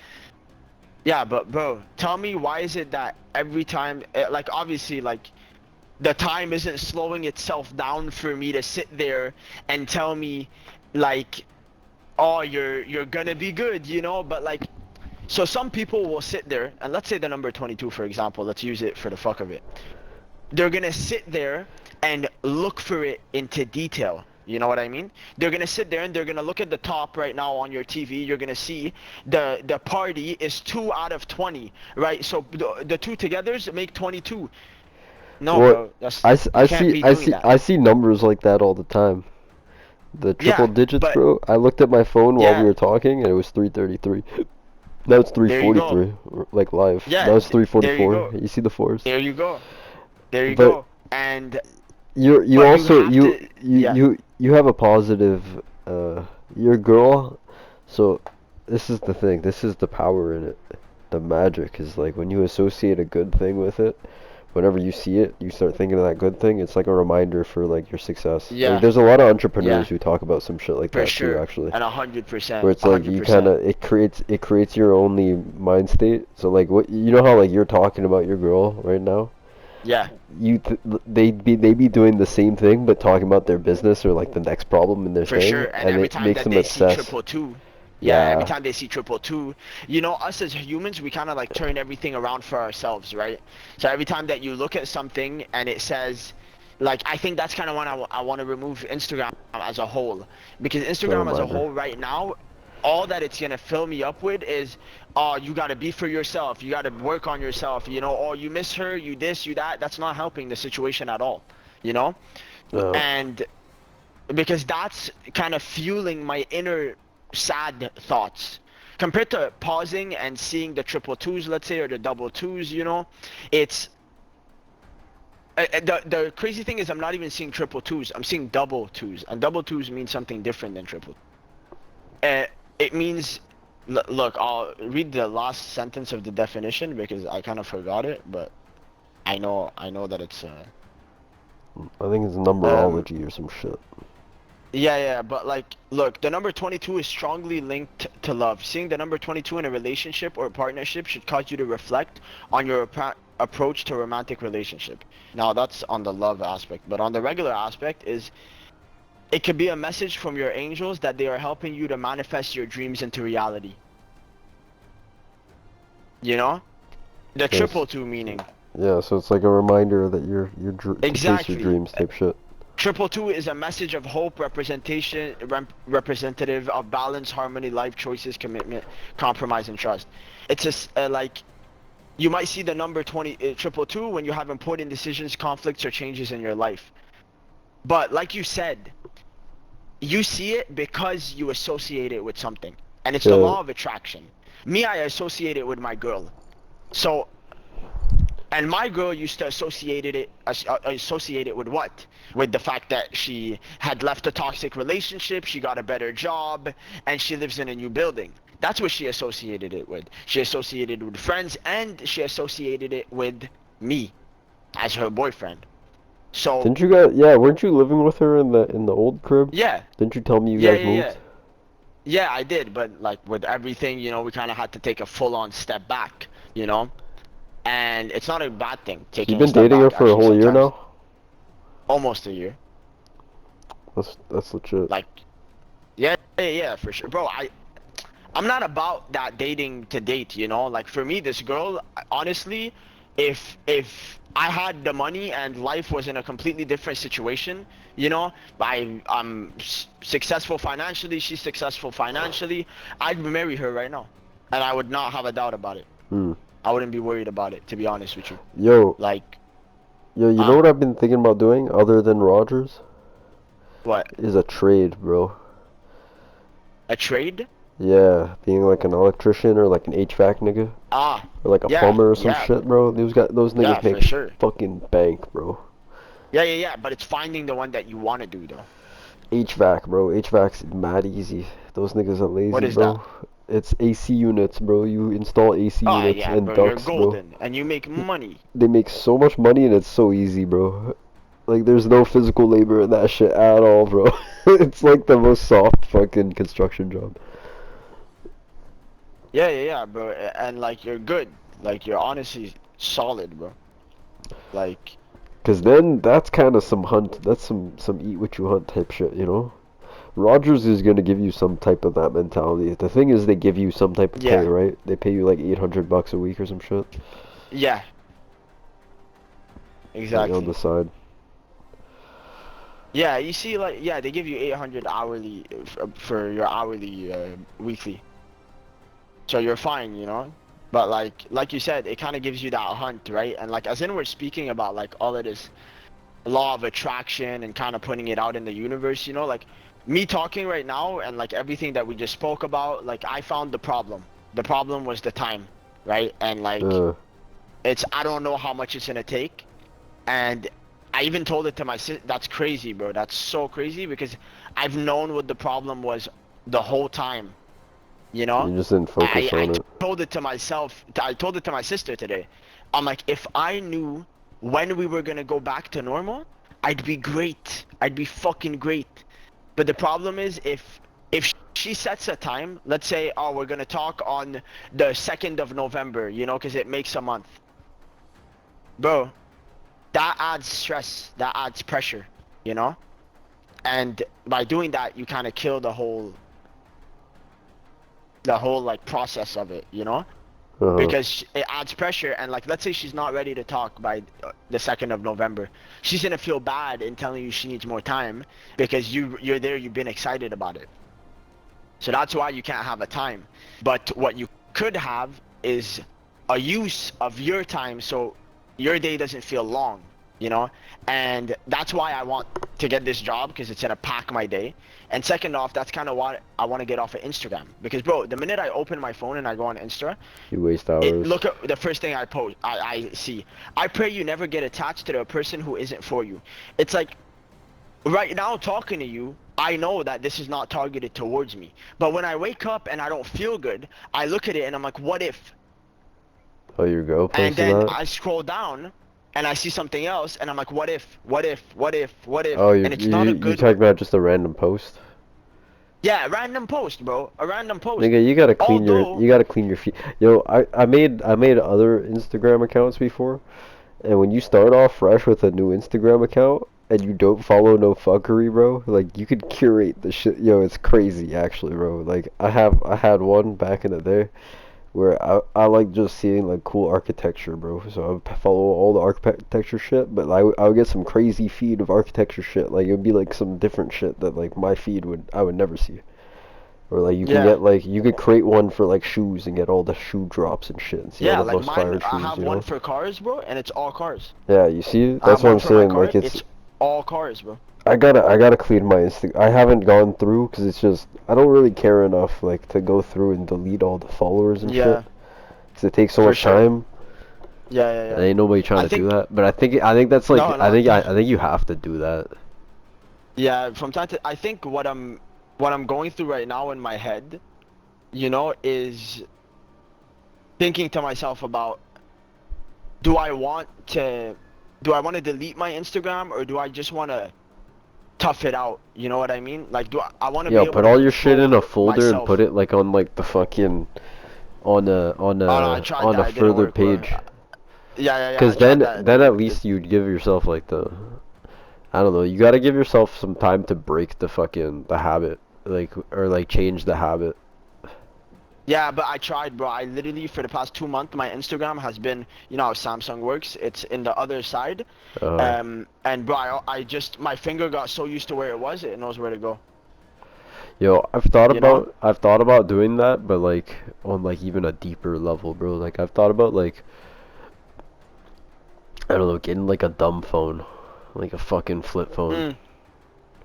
Yeah, but bro, tell me, why is it that every time, like, obviously, like, the time isn't slowing itself down for me to sit there and tell me, like, oh, you're gonna be good, you know? But like, so some people will sit there, and let's say the number 22, for example, let's use it for the fuck of it. They're gonna sit there and look for it into detail. You know what I mean? They're gonna sit there and they're gonna look at the top right now on your TV. You're gonna see the party is 2 out of 20, right? So the two togethers make 22. No, What bro, that's, I, you can't be doing that. I see numbers like that all the time. The triple Yeah, digits, but bro. I looked at my phone while we yeah, were talking, and it was 333. Now it's there you go. 343, like live. Yeah, Now it's there you 344. go. You see the fours. There you go. There you But go. And you but you also have to, yeah. you have a positive your girl. So this is the thing. This is the power in it. The magic is like when you associate a good thing with it. Whenever you see it, you start thinking of that good thing. It's like a reminder for like your success. Like Yeah, there's a lot of yeah, entrepreneurs who talk about some shit like for that too, sure. actually. And 100%, Where it's a like hundred you kind percent. of it creates your only mind state. So like what you know how like you're talking about your girl right now, Yeah, they be doing the same thing but talking about their business or like the next problem in their for thing, sure. And and every it time makes that them they see obsess. triple two, yeah, every Yeah, time they see triple two, you know, us as humans, we kind of like turn everything around for ourselves, right? So every time that you look at something and it says, like, I think that's kind of when I want to remove Instagram as a whole, because it's a Instagram as a reminder. whole right now, all that it's gonna fill me up with is, oh, you gotta be for yourself, you gotta work on yourself, you know, oh, you miss her, you this, you that. That's not helping the situation at all, you know? No, And because that's kind of fueling my inner sad thoughts compared to pausing and seeing the triple twos, let's say, or the double twos, you know. It's the crazy thing is I'm not even seeing triple twos, I'm seeing double twos, and double twos means something different than triple. uh, it means, look, I'll read the last sentence of the definition because I kind of forgot it, but I know that it's I think it's um numerology or some shit. Yeah, but like, look, the number 22 is strongly linked to love. Seeing the number 22 in a relationship or partnership should cause you to reflect on your approach to a romantic relationship. Now, that's on the love aspect, but on the regular aspect is it could be a message from your angels that they are helping you to manifest your dreams into reality. You know? The Yes. triple two meaning. Yeah, so it's like a reminder that to chase your Exactly. dreams type shit. Triple two is a message of hope, representative of balance, harmony, life choices, commitment, compromise, and trust. It's just like you might see the number 20, triple two when you have important decisions, conflicts, or changes in your life. But like you said, you see it because you associate it with something, and it's the Yeah. law of attraction. Me, I associate it with my girl. So, and my girl used to associate it with what? With the fact that she had left a toxic relationship, she got a better job, and she lives in a new building. That's what she associated it with. She associated it with friends, and she associated it with me as her boyfriend. So, Didn't you guys? Yeah, weren't you living with her in the old crib? yeah, Didn't you tell me you yeah, guys yeah, yeah. moved? Yeah, I did, but like with everything, we kind of had to take a full-on step back, you know? And it's not a bad thing, So you've taking a been step dating her back, for a actually, whole year sometimes. now? Almost a year. That's legit. Like, yeah, for sure. Bro, I'm not about that dating to date, you know? Like for me, this girl, honestly, if I had the money and life was in a completely different situation, I'm successful financially, she's successful financially, I'd marry her right now. And I would not have a doubt about it. Hmm. I wouldn't be worried about it, to be honest with you. Yo, Like, yo, you know uh, what I've been thinking about doing other than Rogers? what? Is a trade, bro. A trade? Yeah, being like an electrician or like an HVAC nigga Ah, or like a yeah, plumber or some yeah, shit, bro. Those yeah, niggas for make sure. fucking bank, bro. Yeah, but it's finding the one that you want to do, though. HVAC, bro. HVAC's mad easy. Those niggas are What lazy, is that? bro. It's AC units, bro. You install AC Oh, units yeah, and bro, you're ducts, bro. golden, and you make money. They make so much money and it's so easy, bro. Like there's no physical labor in that shit at all, bro. It's like the most soft fucking construction job. Yeah, bro, and like you're good. Like you're honestly solid, bro. Like, Cause then that's kind of some hunt. That's some eat what you hunt type shit, you know. Rogers is gonna give you some type of that mentality. The thing is, they give you some type of pay, yeah, right? They pay you like $800 a week or some shit, yeah, like on the exactly. side. Yeah, you see, like, yeah, they give you 800 hourly for your hourly weekly, so you're fine, you know. But like you said, it kind of gives you that hunt, right? And like as in we're speaking about like all of this law of attraction and kind of putting it out in the universe, like me talking right now and like everything that we just spoke about, like I found the problem. The problem was the time, right? And like Uh, I don't know how much it's gonna take. And I even told it to my sis. That's crazy, bro. That's so crazy because I've known what the problem was the whole time, you know? you just didn't I, focus I on it. told it to myself. I told it to my sister today. I'm like, if I knew when we were gonna go back to normal, I'd be great. I'd be fucking great. But the problem is, if she sets a time, let's say, oh, we're gonna talk on the 2nd of November, because it makes a month, bro. That adds stress. That adds pressure, you know. And by doing that, you kind of kill the whole like process of it, Uh, because it adds pressure. And like let's say she's not ready to talk by the 2nd of November, she's gonna feel bad in telling you she needs more time because you're there, you've been excited about it. So that's why you can't have a time. But what you could have is a use of your time so your day doesn't feel long, you know? And that's why I want to get this job because it's gonna pack my day. And second off, that's kind of what I want to get off of Instagram. Because bro, the minute I open my phone and I go on Insta, you waste it hours. look at the first thing I post, I see. I pray you never get attached to a person who isn't for you. It's like right now talking to you, I know that this is not targeted towards me. But when I wake up and I don't feel good, I look at it and I'm like, what if? Oh, your girl And posted then that? I scroll down and I see something else, and I'm like, what if, what if, what if, what if, Oh, and it's not a you good. talking about just a random post? Yeah, a random post, bro. A random post. Nigga, Although, you gotta clean your feed. Yo, I made other Instagram accounts before, and when you start off fresh with a new Instagram account and you don't follow no fuckery, bro, like you could curate the shit. Yo, it's crazy actually, bro. Like I had one back in the day where I like just seeing like cool architecture, bro. So I would follow all the architecture shit, but I would get some crazy feed of architecture shit. Like it would be like some different shit that like my feed would I would never see. Or like you can yeah, get like you could create one for like shoes and get all the shoe drops and shit and see all yeah, the like most mine. fire I shoes, have you one know? for cars, bro, and it's all cars. Yeah, you see? I have That's what one I'm for my saying. car. Like it's It's all cars, bro. I gotta clean my Insta. I haven't gone through because it's just I don't really care enough like to go through and delete all the followers and shit. Yeah, Because it takes so for much sure. time. Yeah, yeah, And yeah. ain't nobody trying I to do think that. But I think that's like no, no. I think you have to do that. Yeah, from time to I think what I'm going through right now in my head, is thinking to myself about do I want to do I want to delete my Instagram or do I just want to tough it out? You know what I mean? Like I want to be Yo, able put to all your shit in a control folder and put myself. it like on like the fucking Oh no, I tried on that. a It didn't further work, bro. page. Yeah, yeah, yeah. I Cause tried that. then at least you'd give yourself like the I don't know, you gotta give yourself some time to break the habit. Like or like change the habit. Yeah, but I tried, bro. I literally for the past 2 months, my Instagram has been, how Samsung works. It's in the other side. Uh And bro, I just my finger got so used to where it was, it knows where to go. Yo, You know? I've thought about doing that, but like on like even a deeper level, bro. Like I've thought about like I don't know, getting like a dumb phone, like a fucking flip phone,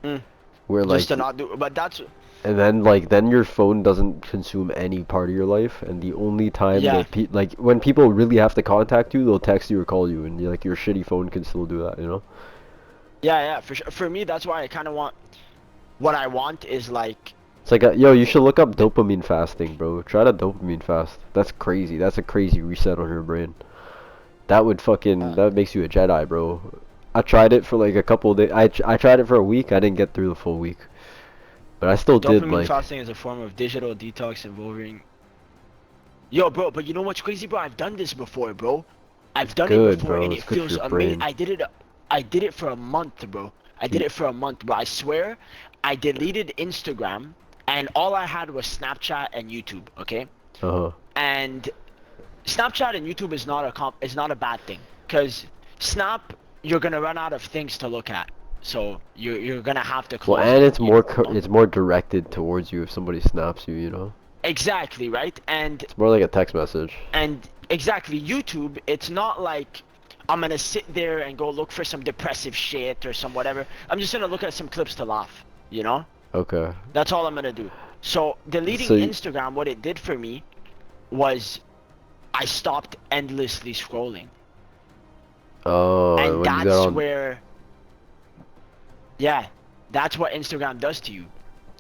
Mm, mm. where Just like to not do, but that's and then like then your phone doesn't consume any part of your life, and the only time yeah, that like when people really have to contact you, they'll text you or call you, and like your shitty phone can still do that, you know? yeah, yeah. For sure. For me, that's why I kind of want. What I want is like, It's like yo, you should look up dopamine fasting, bro. Try to dopamine fast. That's crazy. That's a crazy reset on your brain. That would fucking uh, that makes you a Jedi, bro. I tried it for like a couple of days. I tried it for a week. I didn't get through the full week, but I still did dopamine like. fasting is a form of digital detox involving. Yo, bro, but you know what's crazy, bro? I've done this before, bro. It's I've done it good, before, bro. and It's it good for feels your amazing. brain. I did it for a month, bro. I did You, it for a month, bro. I swear, I deleted Instagram, and all I had was Snapchat and YouTube. Okay, uh-huh. and Snapchat and YouTube is not a bad thing, cause Snap you're gonna run out of things to look at, so you're gonna have to Well, close and it. it's more it's more directed towards you if somebody snaps you, you know? Exactly, right? It's more like a text message. And exactly, YouTube, it's not like I'm gonna sit there and go look for some depressive shit or some whatever. I'm just gonna look at some clips to laugh, you know? Okay. That's all I'm gonna do. So deleting So, Instagram, what it did for me was I stopped endlessly scrolling. oh, And when you got that's on, where, yeah, that's what Instagram does to you.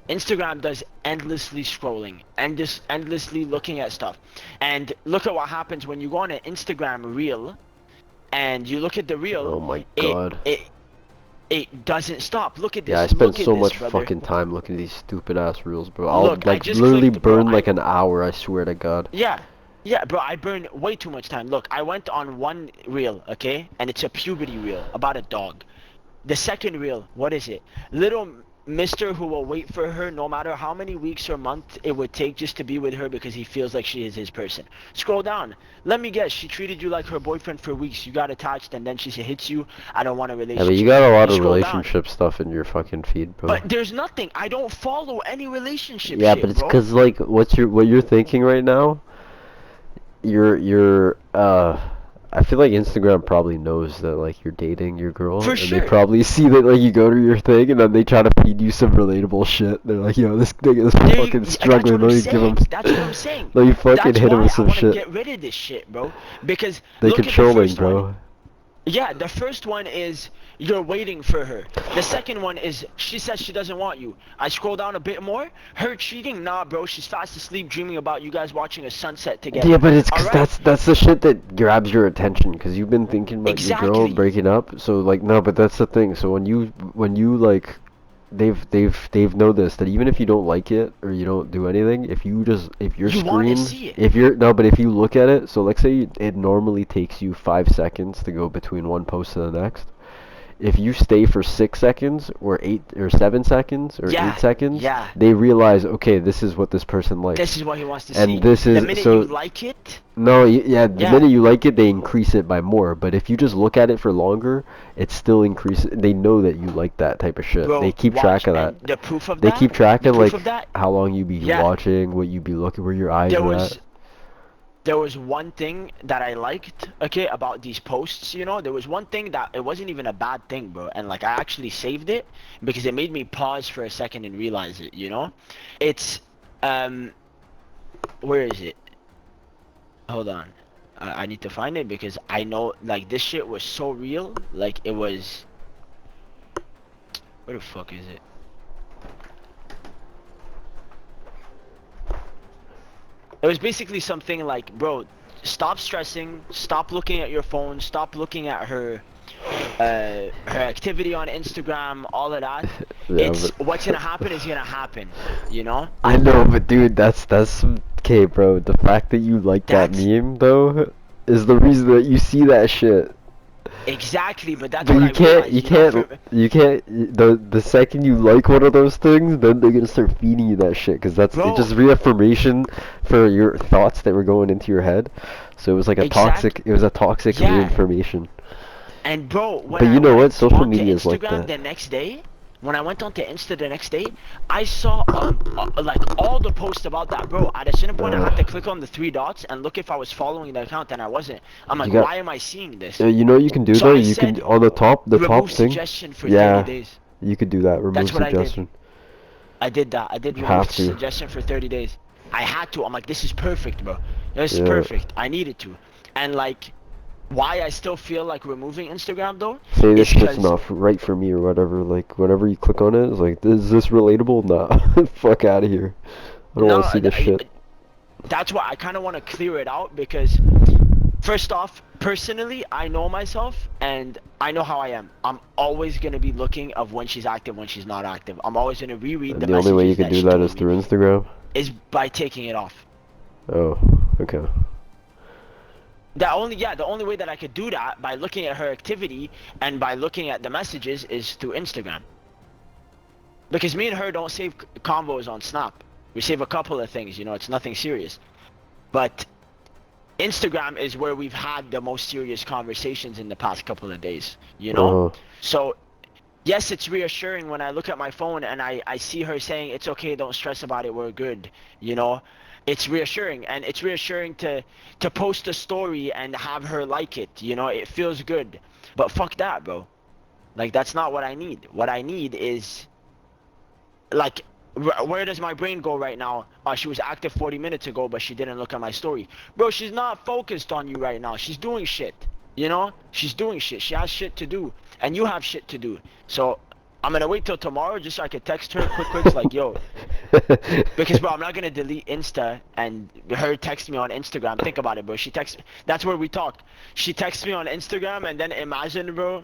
Instagram does endlessly scrolling and just endlessly looking at stuff. And look at what happens when you go on an Instagram reel and you look at the reel, oh my it God. it it doesn't stop. Look at Yeah, I this. spend Look at so this, much brother. fucking time looking at these stupid ass reels, bro. I'll Look, I like just literally clicked, bro. burn like an hour, I swear to God. Yeah. Yeah, bro, I burn way too much time. Look, I went on one reel, okay? And it's a puberty reel about a dog. The second reel, what is it? Little mister who will wait for her no matter how many weeks or months it would take just to be with her because he feels like she is his person. Scroll down. Let me guess, she treated you like her boyfriend for weeks. You got attached and then she hits you. I don't want a Yeah, but you relationship. got a lot You of scroll down. relationship stuff in your fucking feed, bro. But there's nothing. I don't follow any relationship Yeah, but shit, it's bro. cause like what you're thinking right now. You're I feel like Instagram probably knows that like you're dating your girl, For and they sure. probably see that like you go to your thing, and then they try to feed you some relatable shit. They're like, yo, this nigga is There fucking that's struggling. what I'm Let me give him, saying. That's what I'm saying. let me fucking That's hit him why with I some want to shit. get rid of this shit, bro. Because They look at the controlling, first one. bro. Yeah, the first one is you're waiting for her. The second one is she says she doesn't want you. I scroll down a bit more. Her cheating? Nah, bro. She's fast asleep dreaming about you guys watching a sunset together. Yeah, but it's All 'cause right. that's the shit that grabs your attention because you've been thinking about your girl Exactly. breaking up. So like no, but that's the thing. So when you like they've noticed that even if you don't like it or you don't do anything, if your You want to screen see it. if you're no, but if you look at it, so let's say it normally takes you 5 seconds to go between one post to the next. If you stay for 6 seconds or 8 or 7 seconds or Yeah. 8 seconds, Yeah. they realize, okay, this is what this person This likes. is what he wants to And see. this The is minute you so like it, no, yeah, the yeah. minute you like it, they increase it by more. But if you just look at it for longer, it still increases. They know that you like that type of shit. They Bro, keep watch. track of that. And the proof of They that, keep track the of proof like of that, how long you be yeah. watching, what you be looking, where your eyes There are at. was there was one thing that I liked, okay, about these posts, you know, there was one thing that it wasn't even a bad thing, bro, and like I actually saved it because it made me pause for a second and realize it, you know? It's um where is it? Hold on. I need to find it because I know like this shit was so real, like it was where the fuck is it? It was basically something like, bro, stop stressing, stop looking at your phone, stop looking at her activity on Instagram, all of that. Yeah, It's but what's gonna happen is gonna happen, you know? I know, but dude, that's okay, bro. The fact that you like that That's meme though is the reason that you see that shit. exactly, but that's But what I you can't, realized, you you know, can't, for you can't. The second you like one of those things, then they're gonna start feeding you that shit, cause that's it's bro, just reaffirmation for your thoughts that were going into your head. So it was like a exact toxic, it was a toxic yeah. reinformation. And bro, But you know when I what? Social onto media is like Instagram that. the next day, when I went onto Insta the next day, I saw like all the posts about that, bro. At a certain point, I had to Uh, click on the three dots and look if I was following the account, and I wasn't. I'm you like, got, why am I seeing this? you know what you can do So though? I You can said, on the top remove thing. suggestion for 30 Yeah, days. you could do that. Remove That's what I did. suggestion. I did that. I did You remove have to. suggestion for 30 days. I had to. I'm like, this is perfect, bro. This is Yeah. perfect. I needed to. And like, why I still feel like removing Instagram though Say this is shit's because not right for me or whatever. Like whenever you click on it, it's like, is this relatable? Nah, fuck out of here. I don't want to no, see this shit. that's why I kind of want to clear it out because first off, personally, I know myself and I know how I am. I'm always gonna be looking of when she's active, when she's not active. I'm always gonna reread And the the only way you messages can that do she's that is doing me through Instagram. is by taking it off. Oh, okay. The only way that I could do that by looking at her activity and by looking at the messages is through Instagram. Because me and her don't save convos on Snap. We save a couple of things, you know, it's nothing serious. But Instagram is where we've had the most serious conversations in the past couple of days, you know? Uh, So, yes, it's reassuring when I look at my phone and I see her saying, it's okay, don't stress about it, we're good, you know? It's reassuring, and it's reassuring to post a story and have her like it, you know? It feels good. But fuck that, bro. Like, that's not what I need. What I need is like where does my brain go right now? She was active 40 minutes ago, but she didn't look at my story. Bro, she's not focused on you right now. She's doing shit. You know? She's doing shit. She has shit to do. And you have shit to do. So I'm gonna wait till tomorrow just so I could text her quick, like, yo. Because, bro, I'm not gonna delete Insta and her text me on Instagram. Think about it, bro. She texts. That's where we talk. She texts me on Instagram, and then imagine, bro.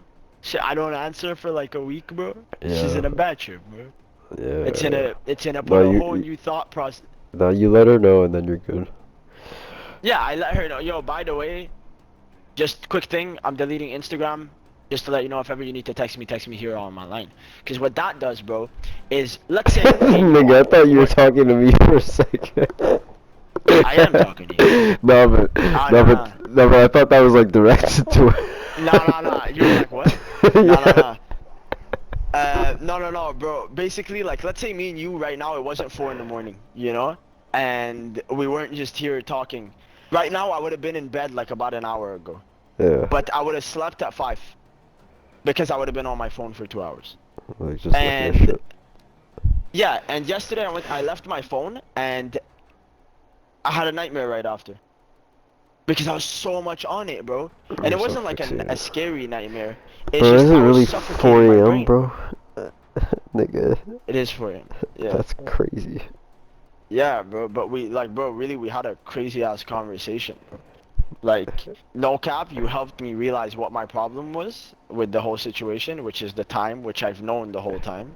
I don't answer for like a week, bro. She's yeah, in a bad trip, bro. yeah. It's in a No, put a whole new thought process. no, you let her know and then you're good. Yeah, I let her know. Yo, by the way, just quick thing, I'm deleting Instagram. Just to let you know, if ever you need to text me here on my line. Because what that does, bro, is let's say me and you Nigga, I thought you were we're talking to me for a second. I am talking to you. No, but Ah, no, no, no, but no, but I thought that was like directed to no, no, no. You were like, what? her. No, no, Yeah. no. No, bro. Basically, like, let's say me and you right now, it wasn't 4 in the morning, you know, and we weren't just here talking. Right now, I would have been in bed like about an hour ago, Yeah, but I would have slept at 5 because I would have been on my phone for 2 hours. like just looking at And shit. yeah, and yesterday I left my phone and I had a nightmare right after. because I was so much on it, bro. And I'm it so wasn't like fixated. a scary nightmare. It's Bro, just is it I was really suffocating 4 my a.m., brain. bro? Nigga, It is for him. Yeah. that's crazy. Yeah, bro. But we like, bro. Really, we had a crazy ass conversation, bro. Like, no cap, you helped me realize what my problem was with the whole situation, which is the time, which I've known the whole time.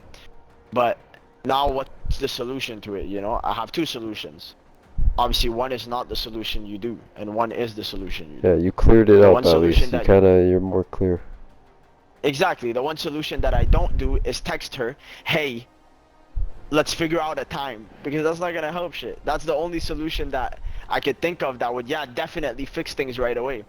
But now what's the solution to it, you know? I have two solutions. Obviously, one is not the solution you do, and one is the solution you Yeah, do. you cleared it The up one at solution least. that you You're more clear. exactly, the one solution that I don't do is text her, "Hey, let's figure out a time," because that's not gonna help shit. That's the only solution that I could think of that would, yeah, definitely fix things right away.